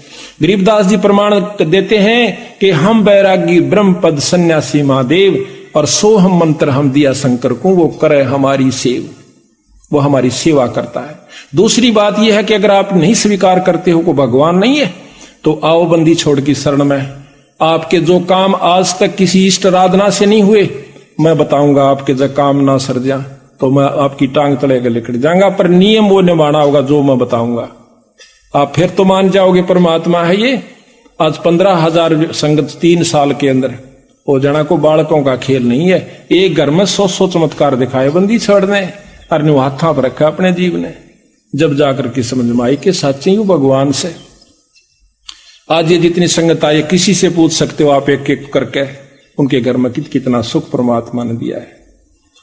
गरीबदास जी प्रमाण देते हैं कि हम बैरागी ब्रह्म पद सन्यासी महादेव, और सो हम मंत्र हम दिया शंकर को, वो करे हमारी सेव, वो हमारी सेवा करता है। दूसरी बात यह है कि अगर आप नहीं स्वीकार करते हो को भगवान नहीं है, तो आओ बंदी छोड़ की शरण में। आपके जो काम आज तक किसी इष्ट आराधना से नहीं हुए, मैं बताऊंगा आपके जब काम ना सर जा तो मैं आपकी टांग तले के लिकड़ जाऊंगा, पर नियम वो निभाना होगा जो मैं बताऊंगा। आप फिर तो मान जाओगे परमात्मा है ये। आज 15,000 संगत 3 साल के अंदर हो जाना को बालकों का खेल नहीं है। एक घर में 100 चमत्कार दिखाए बंदी छोड़ने, और हाथा पर रखा अपने जीव ने, जब जाकर के समझ में आई कि सच्ची हूं भगवान से। आज ये जितनी संगत आई, किसी से पूछ सकते हो आप एक एक करके, उनके घर में कितना सुख परमात्मा ने दिया है,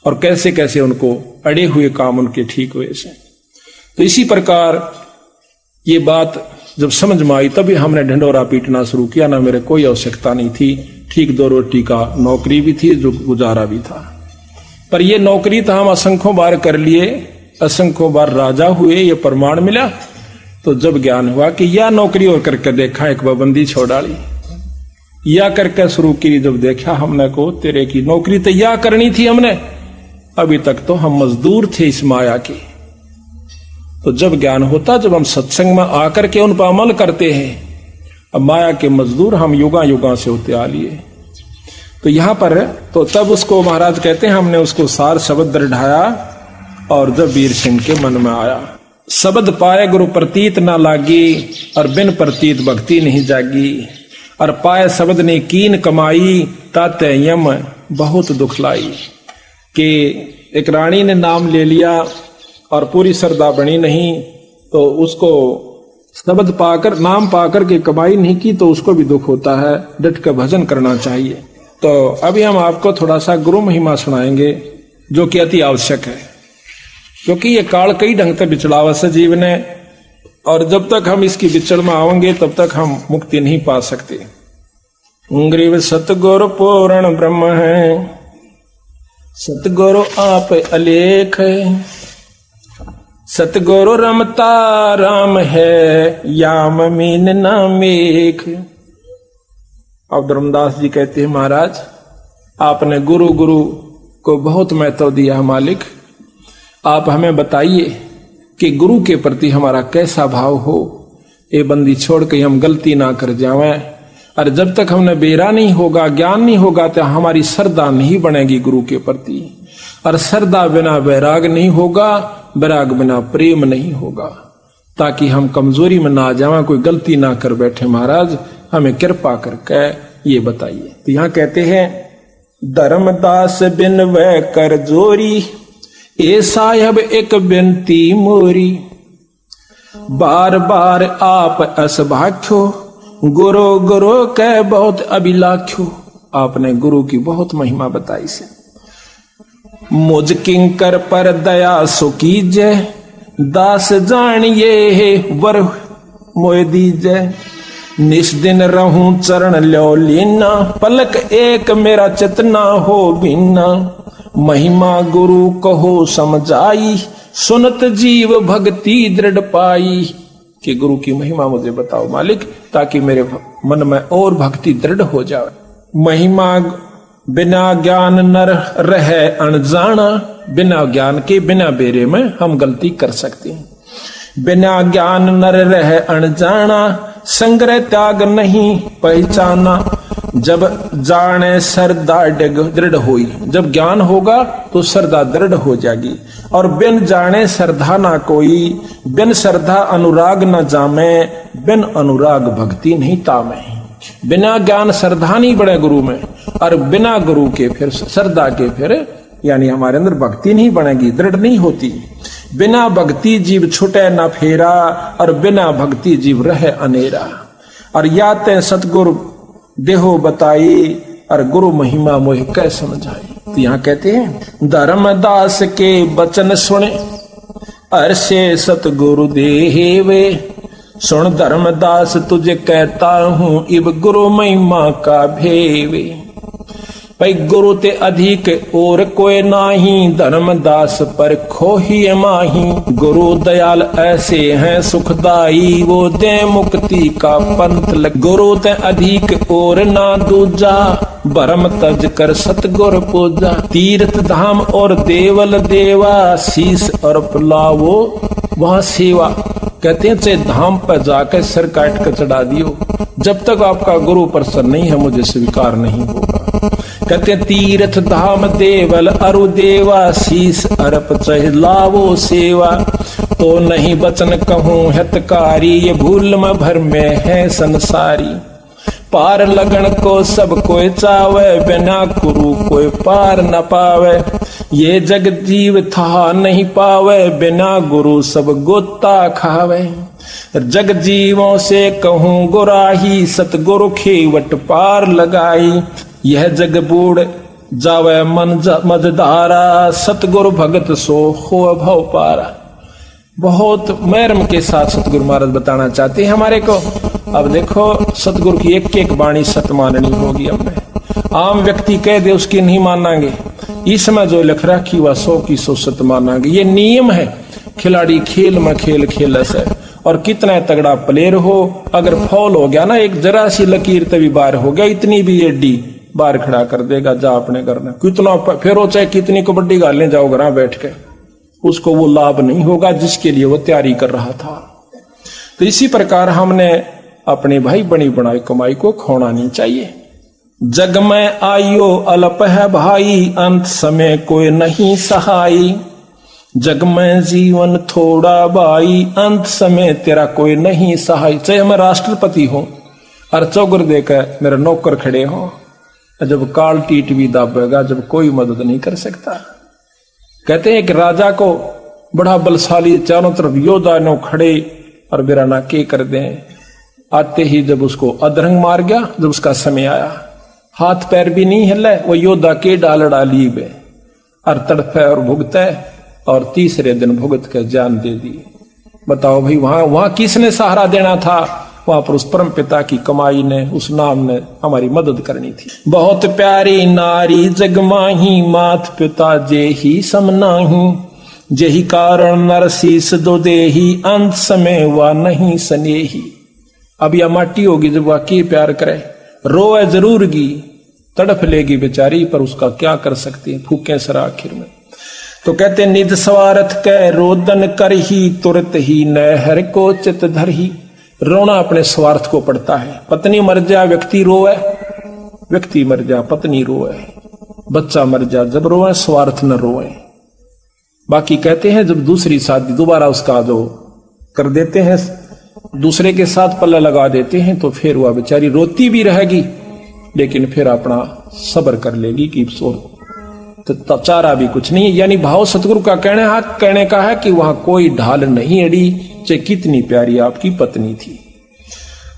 और कैसे कैसे उनको अड़े हुए काम उनके ठीक हुए से। तो इसी प्रकार ये बात जब समझ में आई, तभी हमने ढंडोरा पीटना शुरू किया। ना मेरे कोई आवश्यकता नहीं थी, ठीक 2 रोटी का नौकरी भी थी, जो गुजारा भी था, पर ये नौकरी तो हम असंख्यों बार कर लिए, असंख्यों बार राजा हुए, ये प्रमाण मिला। तो जब ज्ञान हुआ कि यह नौकरी और करके देखा, एक पाबंदी छोड़ डाली, या करके शुरू की, जब देखा हमने को तेरे की नौकरी तो या करनी थी हमने, अभी तक तो हम मजदूर थे इस माया के। तो जब ज्ञान होता, जब हम सत्संग में आकर के उन पर अमल करते हैं, अब माया के मजदूर हम युगा युगा से होते आ लिए। तो यहां पर तो तब उसको महाराज कहते हैं हमने उसको सार शब्द दृढ़ाया, और जब वीर सिंह के मन में आया, शब्द पाए गुरु प्रतीत ना लागी, और बिन प्रतीत भक्ति नहीं जागी, और पाए शब्द ने कीन कमाई, ताते यम बहुत दुख लाई। कि एक रानी ने नाम ले लिया और पूरी श्रद्धा बनी नहीं, तो उसको शब्द पाकर, नाम पाकर के कमाई नहीं की, तो उसको भी दुख होता है। डट कर भजन करना चाहिए। तो अभी हम आपको थोड़ा सा गुरु महिमा सुनाएंगे, जो कि अति आवश्यक है, क्योंकि ये काल कई ढंग से बिचड़ावा से जीवन है, और जब तक हम इसकी विचड़ में आवेंगे तब तक हम मुक्ति नहीं पा सकते। ग्रीव सतगुरु पूर्ण ब्रह्म है, सतगुरु आप अलेख है, सतगुरु रमता राम है, याम मीन नामेख। अब धर्मदास जी कहते हैं महाराज आपने गुरु गुरु को बहुत महत्व दिया मालिक, आप हमें बताइए कि गुरु के प्रति हमारा कैसा भाव हो, ये बंदी छोड़ के हम गलती ना कर जावें। और जब तक हमने बेरा नहीं होगा, ज्ञान नहीं होगा, तो हमारी श्रद्धा नहीं बनेगी गुरु के प्रति, और श्रद्धा बिना वैराग नहीं होगा, वैराग बिना प्रेम नहीं होगा, ताकि हम कमजोरी में ना जावें, कोई गलती ना कर बैठे। महाराज हमें कृपा करके ये बताइए। तो यहाँ कहते हैं धर्मदास बिन वह कर जोरी, ए साहब एक बिनती मोरी, बार बार आप असभाख्यो, गुरु गुरु कह बहुत अभिलाख्यो। आपने गुरु की बहुत महिमा बताई से। मुझ किंकर पर दया सो कीजय, दास जान ये वर मोय दीजय, निस दिन रहूं चरण लो लीना, पलक एक मेरा चेतना हो बिना, महिमा गुरु कहो समझाई, सुनत जीव भक्ति दृढ़ पाई। कि गुरु की महिमा मुझे बताओ मालिक, ताकि मेरे मन में और भक्ति दृढ़ हो जाए। महिमा बिना ज्ञान नर रहे अनजाना, बिना ज्ञान के बिना बेरे में हम गलती कर सकते हैं। बिना ज्ञान नर रहे अनजाना, संग्रह त्याग नहीं पहचाना, जब जाने श्रद्धा दृढ़ होई, जब ज्ञान होगा तो श्रद्धा दृढ़ हो जाएगी। और बिन जाने श्रद्धा ना कोई, बिन श्रद्धा अनुराग न जामे, बिन अनुराग भक्ति नहीं तामे। बिना ज्ञान श्रद्धा नहीं बढ़े गुरु में, और बिना गुरु के फिर श्रद्धा के फिर यानी हमारे अंदर भक्ति नहीं बनेगी, दृढ़ नहीं होती। बिना भक्ति जीव छुटे न फेरा, और बिना भक्ति जीव रहे अनेरा। और या ते सतगुरु देहो बताई, और गुरु महिमा मोह कै समझाई। तो यहाँ कहते हैं धर्मदास के वचन सुने, अरसे सतगुरु देवे। सुन धर्मदास तुझे कहता हूँ, इब गुरु महिमा का भेवे। भाई गुरु ते अधिक और कोई नाही, धर्मदास पर खोही माही। गुरु दयाल ऐसे हैं सुखदाई, वो दे मुक्ति का पंथ लग। गुरु ते अधिक और ना दूजा, भरम तज कर सतगुर पूजा। तीर्थ धाम और देवल देवा, शीस और पुलावो वहां सेवा। कहते हैं चाहे धाम पर जाकर सिर काट कर चढ़ा दियो, जब तक आपका गुरु प्रसन्न नहीं है मुझे स्वीकार नहीं होगा। कहते तीर्थ धाम देवल अरु देवा, शीस अरप चह लावो सेवा। तो नहीं बचन कहूं हितकारी, ये भूल में भर में है संसारी। पार लगन को सब कोई चावे, बिना गुरु कोई पार न पावे। ये जग जीव था नहीं पावे, बिना गुरु सब गोता खावे। जग जीवों से कहूं गुराही, सतगुरु खेवट पार लगाई। यह जग बूढ़ जावे मन मझधारा, सतगुरु भगत सो हो भव पारा। बहुत मरम के साथ सतगुरु महाराज बताना चाहते हैं हमारे को। अब देखो सतगुरु की एक एक वाणी सत माननी होगी हमें। आम व्यक्ति कह दे उसकी नहीं मानांगे, इसमें जो लिख रखी वह 100 की 100 सत मानांगे। ये नियम है, खिलाड़ी खेल में खेल खेलस है। और कितना तगड़ा प्लेयर हो, अगर फॉल हो गया ना, एक जरा सी लकीर तभी बाहर हो गया, इतनी भी एडी बाहर खड़ा कर देगा, जा अपने करना। कितना फेरो चाहे कितनी कबड्डी गालने जाओ घर बैठ के, उसको वो लाभ नहीं होगा जिसके लिए वो तैयारी कर रहा था। तो इसी प्रकार हमने अपने भाई बनी बनाई कमाई को खोना नहीं चाहिए। जग में आयो अल्प है भाई, अंत समय कोई नहीं सहाई। जग में जीवन थोड़ा भाई, अंत समय तेरा कोई नहीं सहाय। चाहे मैं राष्ट्रपति हूं और चौगर देकर मेरे नौकर खड़े हो, जब काल टीट भी दाबेगा, जब कोई मदद नहीं कर सकता। कहते हैं कि राजा को बड़ा बलशाली, चारों तरफ योद्धा नो खड़े और बिराना के कर दें। आते ही जब उसको अधरंग मार गया, जब उसका समय आया, हाथ पैर भी नहीं हिले, वो योद्धा के डाल डाली बे और तड़फे और भुगते, और तीसरे दिन भुगत के जान दे दी। बताओ भाई, वहां किसने सहारा देना था? वहां पर उस परम पिता की कमाई ने, उस नाम ने हमारी मदद करनी थी। बहुत प्यारी नारी जग माही, मात पिता जे ही समनाही। जेही कारण नरसीस दो देही, अंत समय वह नहीं स्नेही। अब यह माटी होगी जब वह की प्यार करे, रोए जरूर गी, तड़फ लेगी बेचारी, पर उसका क्या कर सकती है, फूके सरा आखिर में। तो कहते निज स्वार्थ कै रोदन कर ही, तुरत ही नहर को चित धर ही। रोना अपने स्वार्थ को पड़ता है। पत्नी मर जा व्यक्ति रोए, व्यक्ति मर जा पत्नी रोए, बच्चा मर जा जब रोए, स्वार्थ न रोए। बाकी कहते हैं जब दूसरी शादी दोबारा उसका जो कर देते हैं, दूसरे के साथ पल्ला लगा देते हैं, तो फिर वह बेचारी रोती भी रहेगी, लेकिन फिर अपना सब्र कर लेगी कि तो चारा भी कुछ नहीं। यानी भाव सतगुरु का कहने का है कि वहां कोई ढाल नहीं अड़ी, चाहे कितनी प्यारी आपकी पत्नी थी।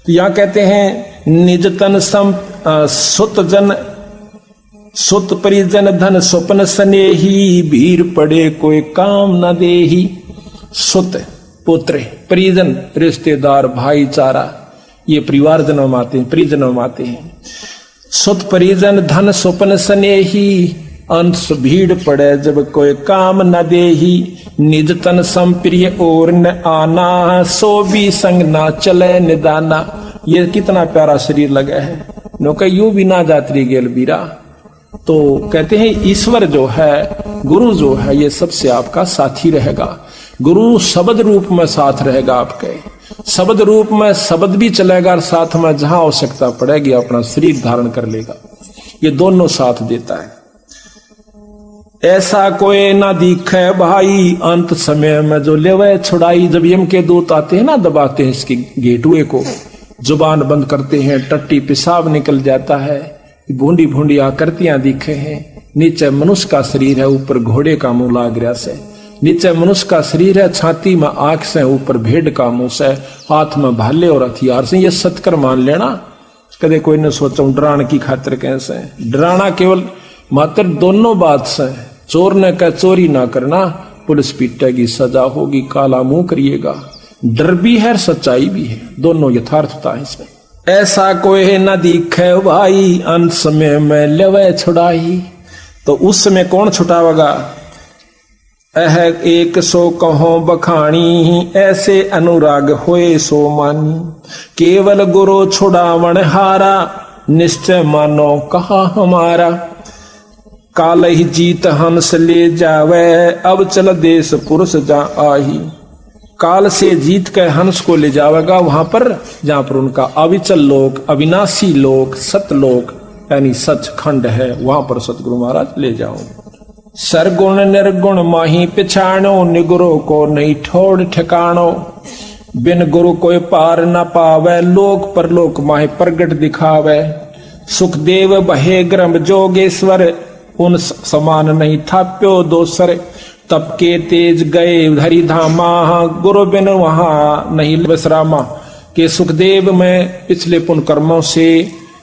तो यहां कहते हैं निज तन सुत जन सुत परिजन धन स्वप्न स्नेही, भीर पड़े कोई काम न देही। सुत पुत्र, परिजन रिश्तेदार, भाईचारा, ये परिवार जन्म आते हैं, परिजन आते हैं। सुत परिजन धन स्वप्न स्नेही, अंश भीड़ पड़े जब कोई काम न देही। निज तन संप्रिय और न आना, सो भी संग ना चले निदाना। ये कितना प्यारा शरीर लगा है, नौका यूं भी ना जात्री गेल बीरा। तो कहते हैं ईश्वर जो है, गुरु जो है, ये सबसे आपका साथी रहेगा। गुरु शब्द रूप में साथ रहेगा आपके, शब्द रूप में शब्द भी चलेगा और साथ में जहां आवश्यकता पड़ेगी अपना शरीर धारण कर लेगा। ये दोनों साथ देता है। ऐसा कोई ना दिखे भाई अंत समय में जो लेवे छुड़ाई। जब यम के दूत आते हैं ना, दबाते हैं इसके गेटवे को, जुबान बंद करते हैं, टट्टी पेशाब निकल जाता है, भूंडी भूंडी आकृतियां दिखे हैं। नीचे मनुष्य का शरीर है, ऊपर घोड़े का मुंह लाग रहा से। नीचे मनुष्य का शरीर है, छाती में आंख से, ऊपर भेड़ का मुंह से, हाथ में भाले और हथियार से। ये सत्कर मान लेना। कदे कोई ने सोचा डराने की खातिर कैसे। डराना केवल मात्र दोनों बात से। चोर ने कह चोरी ना करना, पुलिस पीटेगी, सजा होगी, काला मुंह करिएगा। डर भी है, सच्चाई भी है, दोनों यथार्थता है इसमें। ऐसा कोई न दिखे भाई अंत समय में लेवे छुड़ाई। तो उस समय कौन छुटावेगा? एह एक सो कहो बखानी, ऐसे अनुराग होए सो मानी। केवल गुरु छुड़ावण हारा, निश्चय मानो कहा हमारा। काल ही जीत हंस ले जावे, अब चल देश पुरुष जा आही। काल से जीत कर हंस को ले जाएगा वहां पर जहां पर उनका अविचल लोक, अविनाशी लोक, सतलोक यानी सचखंड है, वहां पर सतगुरु महाराज ले जाओ। सरगुण निर्गुण माही पिछाणो, निगुरु को नहीं ठोड़ ठिकाणो। बिन गुरु कोई पार न पावे, लोक परलोक माही प्रगट दिखावे। सुखदेव बहे ग्रम जोगेश्वर, उन समान नहीं थाप्यो दोसर। तप के तेज गए धरी धामा, गुरु बिन वहां नहीं विश्रामा। के सुखदेव में पिछले पुण्य कर्मों से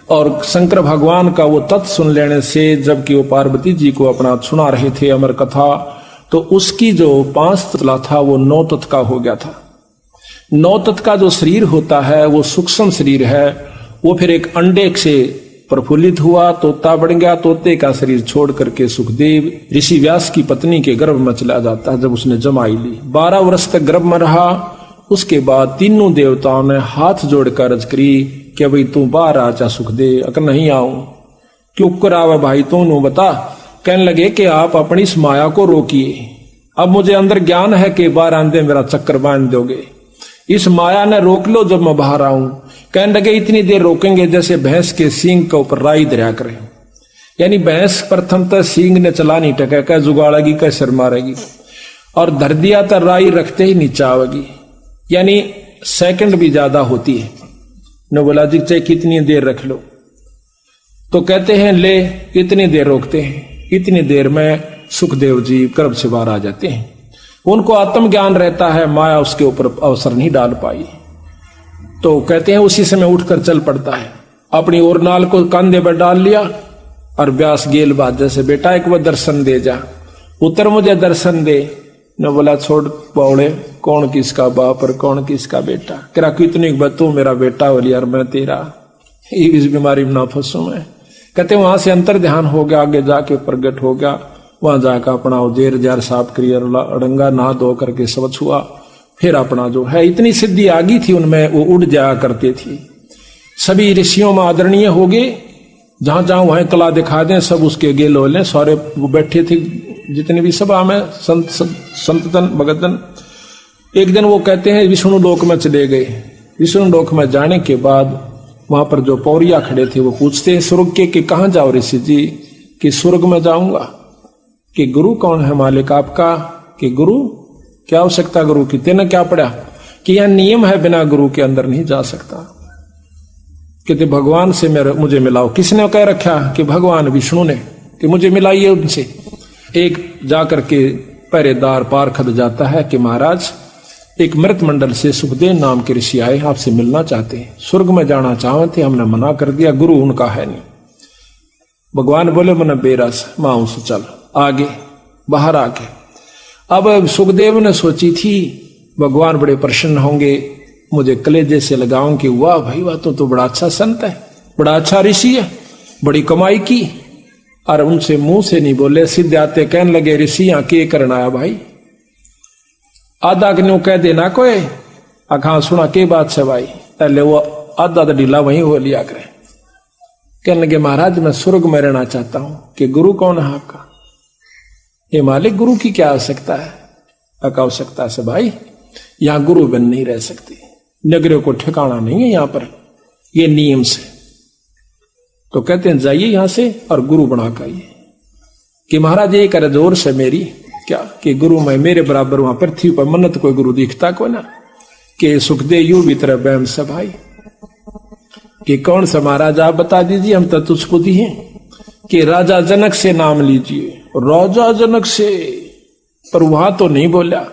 और शंकर भगवान का वो तत्व सुन लेने से, जबकि वो पार्वती जी को अपना सुना रहे थे अमर कथा, तो उसकी जो 5 तत्व था वो 9 तत्व का हो गया था। 9 तत्व का जो शरीर होता है वो सूक्ष्म शरीर है। वो फिर एक अंडे से प्रफुल्लित हुआ, तोता बन गया। तोते का शरीर छोड़ करके सुखदेव ऋषि व्यास की पत्नी के गर्भ में चला जाता है। जब उसने जमाई ली, 12 वर्ष तक गर्भ में रहा। उसके बाद तीनों देवताओं ने हाथ जोड़कर अर्ज करी कि भाई तू बाहर आ जा सुखदेव। अगर नहीं आऊं क्यों करावे भाई तू बता। कहने लगे कि आप अपनी इस माया को रोकिए। अब मुझे अंदर ज्ञान है कि बाहर आंदे मेरा चक्कर बांध दोगे। इस माया ने रोक लो जब मैं बाहर आऊं। कहने लगे इतनी देर रोकेंगे जैसे भैंस के सींग के ऊपर राई दरिया करे। यानी भैंस प्रथम तो सींग ने चला नहीं टका, कह जुगाड़ेगी, कह सिर मारेगी, और धर दिया तो राई रखते ही नीचे आवेगी। यानी सेकंड भी ज्यादा होती है। ने बोला जी चाहे कितनी देर रख लो, तो कहते हैं ले इतनी देर रोकते हैं। इतनी देर में सुखदेव जी गर्भ से बाहर आ जाते हैं। उनको आत्मज्ञान रहता है, माया उसके ऊपर अवसर नहीं डाल पाई। तो कहते हैं उसी समय उठकर चल पड़ता है, अपनी ओर नाल को कंधे पर डाल लिया और व्यास गेल बात जैसे बेटा एक बार दर्शन दे जा, उतर मुझे दर्शन दे। ने बोला छोड़ पौड़े, कौन किसका बाप और कौन किसका बेटा। करा कितनी तू मेरा बेटा हो लिया और मैं तेरा, इस बीमारी में ना फंसू मैं। कहते वहां से अंतर ध्यान हो गया, आगे जाके प्रगट हो गया। वहां जाकर अपना जेर जार साफ करिए, अड़ंगा नहा धो करके सब छुआ। फिर अपना जो है इतनी सिद्धि आ गई थी उनमें, वो उड़ जाया करते थी। सभी ऋषियों में आदरणीय हो गए। जहां जहां वहां कला दिखा दें सब उसके गेल हो लें। सारे वो बैठे थे जितने भी सभा में संतन भगतन। एक दिन वो कहते हैं विष्णु लोक में चले गए। विष्णु लोक में जाने के बाद वहां पर जो पौरिया खड़े थे वो पूछते हैं स्वर्ग के कि कहां जाओ ऋषि जी। कि स्वर्ग में जाऊंगा। कि गुरु कौन है मालिक आपका। कि गुरु क्या आवश्यकता गुरु की, तेने क्या पढ़ा। कि यह नियम है बिना गुरु के अंदर नहीं जा सकता। कहते भगवान से मुझे मिलाओ। किसने कह रखा कि भगवान विष्णु ने, कि मुझे मिलाइए उनसे। एक जाकर के पहरेदार पार खद जाता है कि महाराज एक मृत मंडल से सुखदेव नाम के ऋषि आए, आपसे मिलना चाहते हैं, स्वर्ग में जाना चाहते, हमने मना कर दिया, गुरु उनका है नहीं। भगवान बोले मन बेरस मां से चल आगे, बाहर आके। अब सुखदेव ने सोची थी भगवान बड़े प्रसन्न होंगे, मुझे कलेजे से लगाऊं कि वाह भाई वाह तो बड़ा अच्छा संत है, बड़ा अच्छा ऋषि है, बड़ी कमाई की। और उनसे मुंह से नहीं बोले, सीधे आते कहने लगे ऋषि यहाँ के करना आया भाई। आधा क्यों कह देना कोई अखा सुना के बात से भाई। पहले वो आधा तो ढीला वहीं हो लिया करे। कहने लगे महाराज मैं स्वर्ग में रहना चाहता हूं। कि गुरु कौन है आपका। ये मालिक गुरु की क्या आवश्यकता है। आवश्यकता से भाई यहां गुरु बन नहीं रह सकती, नगरों को ठिकाना नहीं है यहाँ पर, ये नियम से। तो कहते हैं जाइए यहां से और गुरु बना कर आइए। कि महाराज ये करे जोर से मेरी क्या कि गुरु में मेरे बराबर वहां पृथ्वी पर मन्नत कोई गुरु दिखता को ना। कि सुखदेव यू भी तरह बैम से भाई कि कौन सा महाराज आप बता दीजिए, हम तो तुझको दिए। कि राजा जनक से नाम लीजिए। राजा जनक से, पर वहां तो नहीं बोला।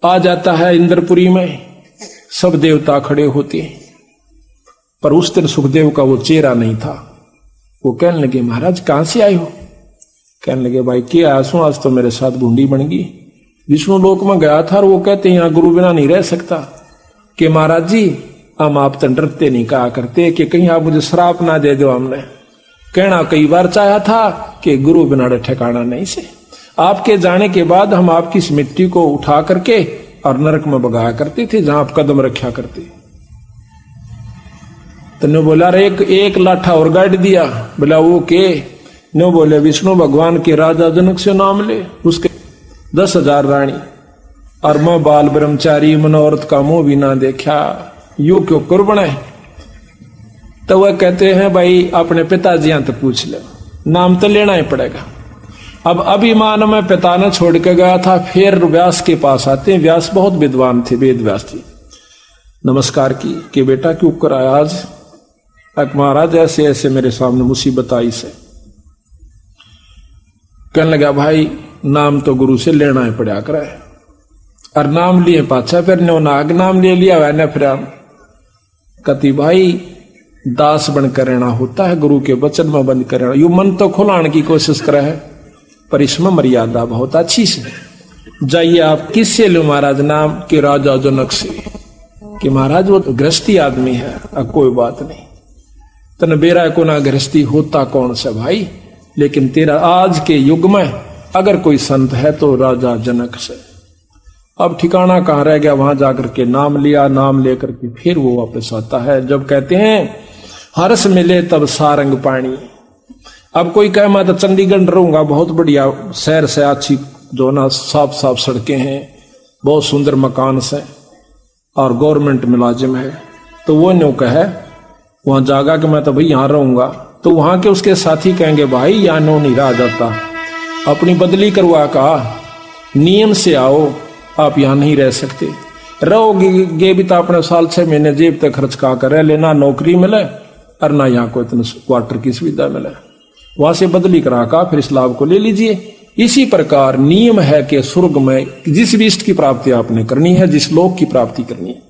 आ जाता है इंद्रपुरी में, सब देवता खड़े होते हैं, पर उस दिन सुखदेव का वो चेहरा नहीं था। वो कहने लगे महाराज कहां से आए हो? कहने लगे भाई क्या आसू, आज तो मेरे साथ बूंदी बन गई। विष्णु लोक में गया था और वो कहते हैं यहां गुरु बिना नहीं रह सकता। कि महाराज जी हम आप तो डरते नहीं कहा करते कि कहीं आप मुझे श्राप ना दे दो। हमने कहना कई बार चाहा था कि गुरु बिना ठिकाना नहीं से। आपके जाने के बाद हम आपकी इस मिट्टी को उठा करके और नरक में बगाया करते थे जहां आप कदम रखा करते। तो ने बोला रे एक लाठा और गाड़ दिया। बोला वो के? नो बोले विष्णु भगवान के राजा जनक से नाम ले, उसके 10,000 रानी और मैं बाल ब्रह्मचारी मनोरथ का मुंह भी ना देखा, यू क्यों कुर्बन है? तो वह कहते हैं भाई अपने पिताजी तो पूछ ले, नाम तो लेना ही पड़ेगा। अब अभिमान में पिता ने छोड़ के गया था, फिर व्यास के पास आते हैं। व्यास बहुत विद्वान थे, वेद व्यास जी। नमस्कार की कि बेटा क्यों कराया आज? महाराज ऐसे ऐसे मेरे सामने मुसीबत आई से। कहने लगा भाई नाम तो गुरु से लेना ही पड़ा करे। और नाम लिए पाछा फिर नो नाग नाम ले लिया वैने फिर कति भाई दास बनकर रहना होता है, गुरु के वचन में बंद कर रहना। यू मन तो खुलाने की कोशिश करे है, पर इसमें मर्यादा बहुत अच्छी से। जाइए आप किससे लो महाराज नाम? के राजा जनक से। कि महाराज वो तो गृहस्थी आदमी है। अब कोई बात नहीं, तन बेरा को ना गृहस्थी होता कौन सा भाई, लेकिन तेरा आज के युग में अगर कोई संत है तो राजा जनक से। अब ठिकाना कहाँ रह गया? वहां जाकर के नाम लिया, नाम लेकर के फिर वो वापस आता है। जब कहते हैं हर्ष मिले तब सारंग पानी। अब कोई कहे मैं तो चंडीगढ़ रहूंगा, बहुत बढ़िया शहर से, अच्छी जो ना साफ साफ सड़कें हैं, बहुत सुंदर मकान से और गवर्नमेंट मुलाजिम है, तो वो न्यू कहे वहां जागा कि मैं तो भाई यहां रहूंगा। तो वहां के उसके साथी कहेंगे भाई यहां नो नहीं रहा जाता, अपनी बदली करवा का नियम से आओ, आप यहां नहीं रह सकते। रहोगे भी तो अपने साल 6 महीने जेब तक खर्च का कर लेना, नौकरी मिले और ना यहाँ को इतने क्वार्टर की सुविधा मिले। वहां से बदली करा का फिर इस लाभ को ले लीजिए। इसी प्रकार नियम है कि स्वर्ग में जिस भी इष्ट की प्राप्ति आपने करनी है, जिस लोक की प्राप्ति करनी है,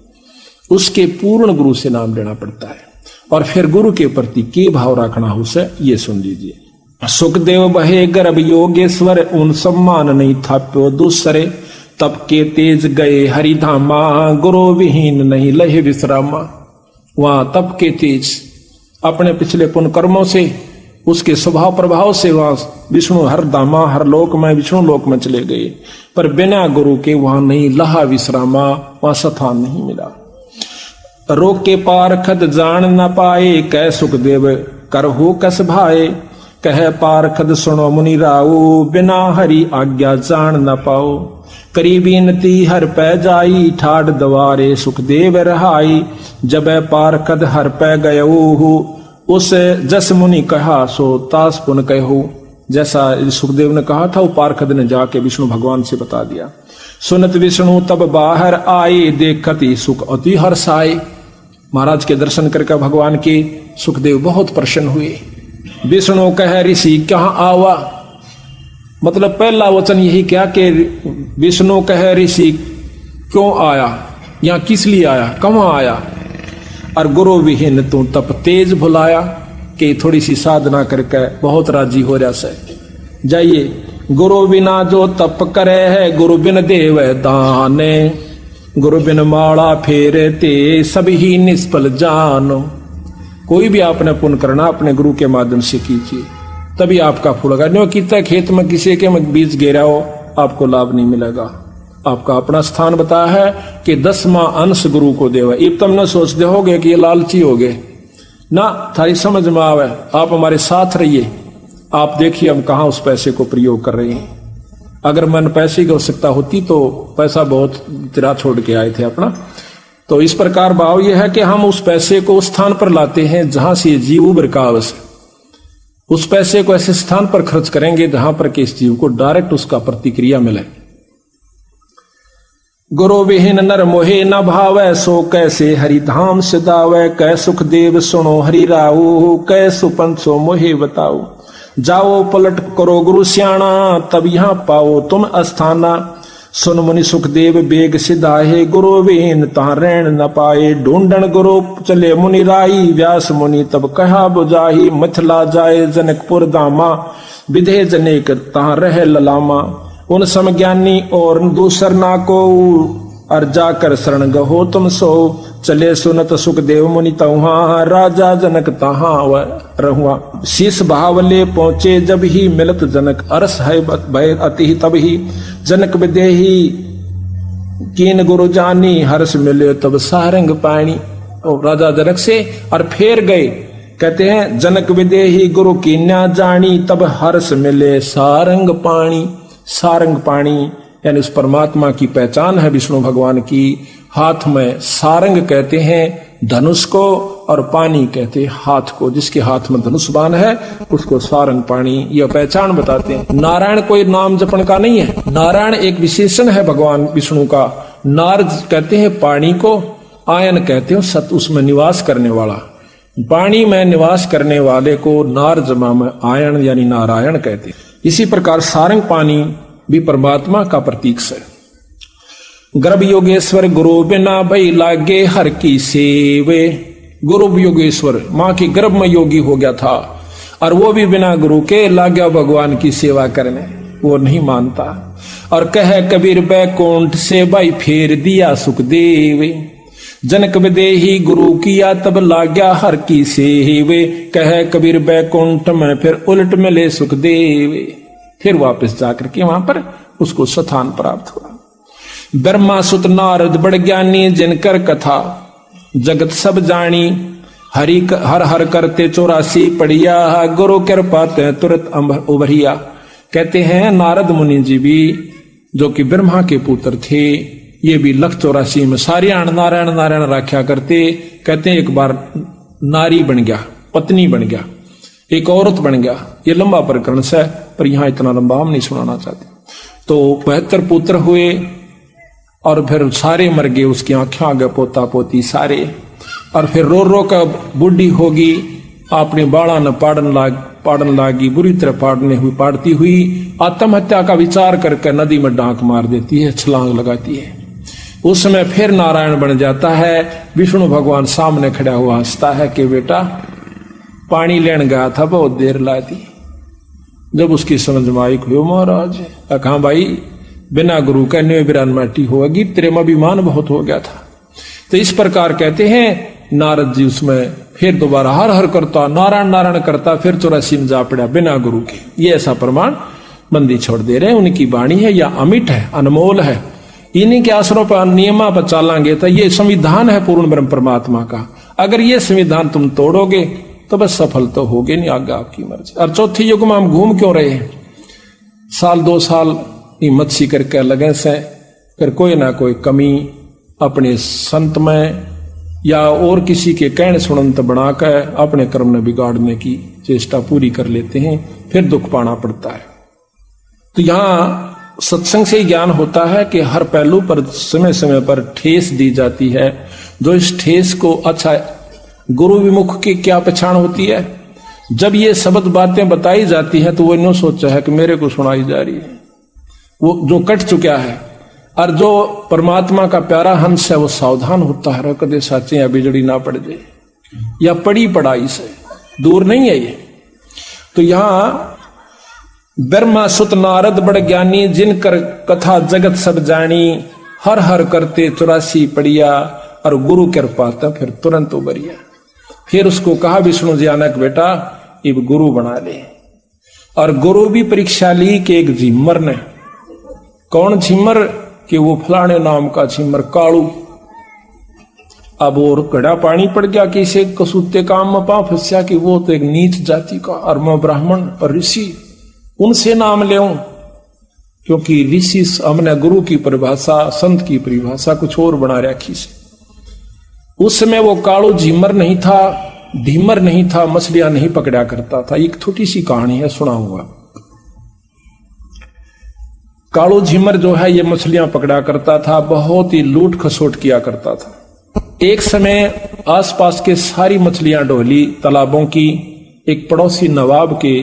उसके पूर्ण गुरु से नाम लेना पड़ता है। और फिर गुरु के प्रति के भाव रखना हो से ये सुन लीजिए। सुखदेव बहे गर्भ योगेश्वर, उन सम्मान नहीं थाप्यो दूसरे, तब के तेज गए हरिधामा, गुरु विहीन नहीं लहे विश्रामा। वहां तप के तेज अपने पिछले पुण्य कर्मों से, उसके स्वभाव प्रभाव से वहां विष्णु हर धामा, हर लोक में विष्णु लोक में चले गए, पर बिना गुरु के वहां नहीं लहा विश्रामा, वहां स्थान नहीं मिला। रोक के पारखद जान न पाए, कह सुखदेव करहु कस भाए, कह पारखद सुनो मुनि राऊ, बिना हरि आज्ञा जान न पाओ। करीबी नती हर पै जाई, ठाड दवारे सुखदेव रहाई, जब पारखद हर पै गयऊ, उस जस मुनि कहा सो तास पुन कहू। जैसा सुखदेव ने कहा था वो पारखद ने जाके विष्णु भगवान से बता दिया। सुनत विष्णु तब बाहर आए, देखती सुख अति हर्षाए। महाराज के दर्शन करके भगवान के सुखदेव बहुत प्रसन्न हुए। विष्णु कह ऋषि कहाँ आवा, मतलब पहला वचन यही क्या कि विष्णु कह ऋषि क्यों आया, यहाँ किस लिए आया, कहाँ आया। और गुरु विहीन तू तप तेज भुलाया, कि थोड़ी सी साधना करके बहुत राजी हो रहा से। जाइए गुरु बिना जो तप करे है, गुरु बिन देव दाने, गुरु बिन माला फेरे ते सभी ही निष्फल जानो। कोई भी आपने पुण्य करना अपने गुरु के माध्यम से कीजिए, तभी आपका फूल होगा। न्यों कितना खेत में किसी के बीज गिरा हो, आपको लाभ नहीं मिलेगा। आपका अपना स्थान बताया है कि 10वां अंश गुरु को देवा। ये तुम न सोचते होगे कि ये लालची हो गए ना, थारी समझ में आवे। आप हमारे साथ रहिए, आप देखिए हम कहाँ उस पैसे को प्रयोग कर रहे हैं। अगर मन पैसे की आवश्यकता होती तो पैसा बहुत तिरा छोड़ के आए थे अपना, तो इस प्रकार भाव यह है कि हम उस पैसे को उस स्थान पर लाते हैं जहां से जीव उभर का अवश्य, उस पैसे को ऐसे स्थान पर खर्च करेंगे जहां पर कि इस जीव को डायरेक्ट उसका प्रतिक्रिया मिले। गुरु विहीन नर मोहे न भावै, सो कैसे हरिधाम सिधावै, कै सुख देव सुनो हरि राऊ, कै सुपन सो मोहे बताओ। जाओ पलट करो गुरु सियाणा, तब यहां पाओ तुम अस्थाना। सुन मुनि सुखदेव बेग सिधाहे, गुरु विहीन तहां रहन न पाए। ढूंढन गुरु चले मुनि राही, व्यास मुनि तब कहा बुझाही। मिथिला जाए जनकपुर धामा, विधे जनेक तहां रह ललामा। उन समज्ञानी और दूसर ना को, और जाकर शरण गहो तुम सो। चले सुनत सुखदेव मुनि तहाँ, राजा जनक तहाँ रहुआ। शीस भावले पहुंचे जब ही, मिलत जनक अरस है भय अति तब ही। जनक विदेही कीन गुरु जानी, हर्ष मिले तब सारंग पानी। और राजा जनक से और फेर गए, कहते हैं जनक विदेही गुरु कीन्या जानी, तब हर्ष मिले सारंग पानी। सारंग पानी यानी उस परमात्मा की पहचान है विष्णु भगवान की। हाथ में सारंग कहते हैं धनुष को, और पानी कहते हैं हाथ को। जिसके हाथ में धनुष बाण है उसको सारंग पानी, यह पहचान बताते हैं। नारायण कोई नाम जपन का नहीं है, नारायण एक विशेषण है भगवान विष्णु का। नार कहते हैं पानी को, आयन कहते हैं सत उसमें निवास करने वाला। पानी में निवास करने वाले को नार जमा में आयन यानी नारायण कहते हैं। इसी प्रकार सारंग पानी भी परमात्मा का प्रतीक है। गर्भ योगेश्वर गुरु बिना भई लागे, हर की सेवे। गुरु योगेश्वर मां के गर्भ में योगी हो गया था, और वो भी बिना गुरु के लागा भगवान की सेवा करने, वो नहीं मानता। और कह कबीर बैकुंठ से भाई फेर दिया सुखदेव। जनक विदेही गुरु किया तब लाग्या हर की सेवे। कह कबीर बैकुंठ में फिर उलट मिले सुखदेव। फिर वापस जाकर के वहां पर उसको स्थान प्राप्त हुआ। ब्रह्मा सुत नारद बड़ ज्ञानी, जिनकर कथा जगत सब जानी। हर हर करते 84 पढ़िया, गुरु कृपा ते तुरंत उभरिया। कहते हैं नारद मुनि जी भी, जो कि ब्रह्मा के पुत्र थे, ये भी 184 में सारियाण नारायण नारायण राख्या करते। कहते हैं एक बार नारी बन गया, पत्नी बन गया, एक औरत बन गया। ये लंबा प्रकरण है, पर यहां इतना लंबा हम नहीं सुनाना चाहते। तो 72 पुत्र हुए, और फिर सारे मर गए, उसकी आंखें आ गए, पोता पोती सारे। और फिर रो रो कर बूढ़ी होगी, अपने बाड़ा न पाड़न लागी, बुरी तरह पाड़ती हुई आत्महत्या का विचार करके नदी में डांक मार देती है, छलांग लगाती है। उस समय फिर नारायण बन जाता है। विष्णु भगवान सामने खड़ा हुआ हंसता है कि बेटा पानी लेने गया था, बहुत देर लाई थी। जब उसकी समझ में आई हुई महाराज, कहा भाई बिना गुरु के 9 माटी होगी, तेरे में अभिमान बहुत हो गया था। तो इस प्रकार कहते हैं नारद जी उसमें फिर दोबारा हर हर करता, नारायण नारायण करता, फिर 84 में जा पड़ा बिना गुरु के। ये ऐसा प्रमाण बंदी छोड़ दे रहे हैं। उनकी वाणी है या अमिट है, अनमोल है। इन्हीं के आसरों पर नियमा पर चलेंगे तो ये संविधान है पूर्ण ब्रह्म परमात्मा का। अगर ये संविधान तुम तोड़ोगे तो बस सफल तो होगे नहीं, आगे आपकी मर्जी। और चौथे युग में हम घूम क्यों रहे हैं? साल 2 साल हिम्मत सी करके लगे से, फिर कोई ना कोई कमी अपने संत में या और किसी के कहने सुनंत बनाकर अपने कर्म में बिगाड़ने की चेष्टा पूरी कर लेते हैं, फिर दुख पाना पड़ता है। तो यहाँ सत्संग से ज्ञान होता है कि हर पहलू पर समय समय पर ठेस दी जाती है। जो इस ठेस को अच्छा गुरु विमुख की क्या पहचान होती है? जब ये शब्द बातें बताई जाती है तो वो इन्हों सोचा है कि मेरे को सुनाई जा रही है। वो जो कट चुका है, और जो परमात्मा का प्यारा हंस है वो सावधान होता है, कदे साचे या बिजड़ी ना पड़ जाए, या पड़ी पढ़ाई से दूर नहीं है ये। तो यहां ब्रह्मा सुत नारद बड़ ज्ञानी, जिनकर कथा जगत सब जानी। हर हर करते 84 पढ़िया, और गुरु कृपा था फिर तुरंत उबरिया। फिर उसको कहा विष्णु जी आनक बेटा इब गुरु बना ले। और गुरु भी परीक्षा ली कि एक झिम्मर ने, कौन झिम्मर? कि वो फलाने नाम का झिम्मर कालू। अब और घड़ा पानी पड़ गया कि इसे कसूते काम में पा फंसा कि वो तो एक नीच जाति का, और मैं ब्राह्मण और ऋषि, उनसे नाम ले, क्योंकि ऋषि हमने गुरु की परिभाषा संत की परिभाषा कुछ और बना रखी से। उस समय वो कालू झीमर नहीं था, ढीमर नहीं था, मछलियां नहीं पकड़ा करता था। एक छोटी सी कहानी है, सुनाऊंगा। कालू झीमर जो है ये मछलियां पकड़ा करता था, बहुत ही लूट खसोट किया करता था। एक समय आसपास के सारी मछलियां ढोली तालाबों की। एक पड़ोसी नवाब के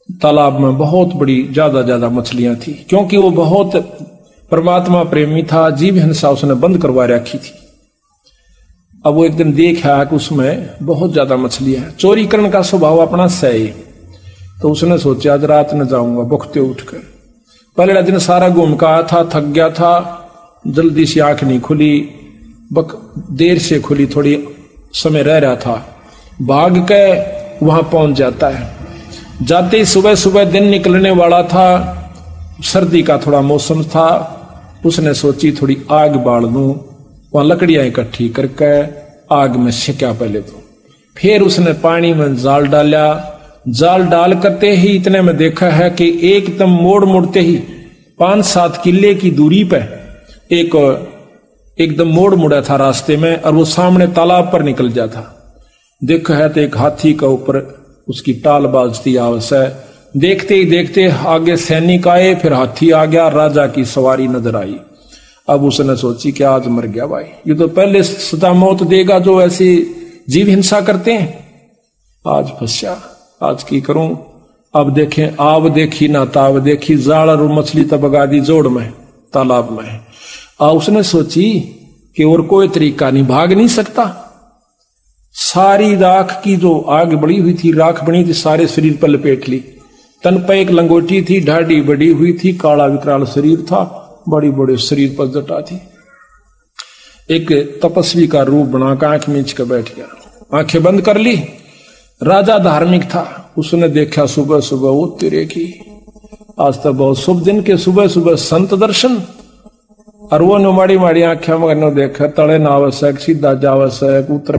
तालाब में बहुत बड़ी ज्यादा मछलियां थी, क्योंकि वो बहुत परमात्मा प्रेमी था। जीव हिंसा उसने बंद करवा रखी थी। अब वो एक दिन देखा कि उसमें बहुत ज्यादा मछलियां हैं। चोरी करने का स्वभाव अपना सही, तो उसने सोचा आज रात में जाऊंगा बखते उठकर। पहले दिन सारा घूम का आया था, थक गया था, जल्दी से आंख नहीं खुली, देर से खुली, थोड़ी समय रह रहा था। भाग के वहां पहुंच जाता है। जाते ही सुबह सुबह दिन निकलने वाला था, सर्दी का थोड़ा मौसम था। उसने सोची थोड़ी आग बाल दूं, वहां लकड़ियां इकट्ठी करके आग में सेका पहले तो। फिर उसने पानी में जाल डाला। जाल डाल करते ही इतने में देखा है कि एकदम मोड़ मुड़ते ही 5-7 किले की दूरी पे एकदम मोड़ मुड़ा था रास्ते में, और वो सामने तालाब पर निकल जाता। देखा है तो एक हाथी का ऊपर उसकी टाल बाजती आवश्य है। देखते ही देखते आगे सैनिक आए, फिर हाथी आ गया, राजा की सवारी नजर आई। अब उसने सोची कि आज मर गया भाई, ये तो पहले सदा मौत देगा जो ऐसी जीव हिंसा करते हैं। आज फंसा, आज की करूं। अब देखें, आव देखी ना ताव देखी, जाल और मछली तब बगा दी जोड़ में तालाब में। उसने सोची कि और कोई तरीका नहीं, भाग नहीं सकता। सारी राख की जो आग बड़ी हुई थी, राख बनी थी, सारे शरीर पर लपेट ली। तन पर एक लंगोटी थी, ढाडी बड़ी हुई थी, काला विकराल शरीर था, बड़ी बड़े शरीर पर जटा थी। एक तपस्वी का रूप बनाकर आंख मीच कर बैठ गया, आंखें बंद कर ली। राजा धार्मिक था, उसने देखा सुबह सुबह वो तेरे की आज तक बहुत शुभ दिन के सुबह सुबह संत दर्शन। और वो माड़ी माड़ी आंखें मगर देखा, तड़े ना आवश्यक, सीधा जावश्यक, उत्तर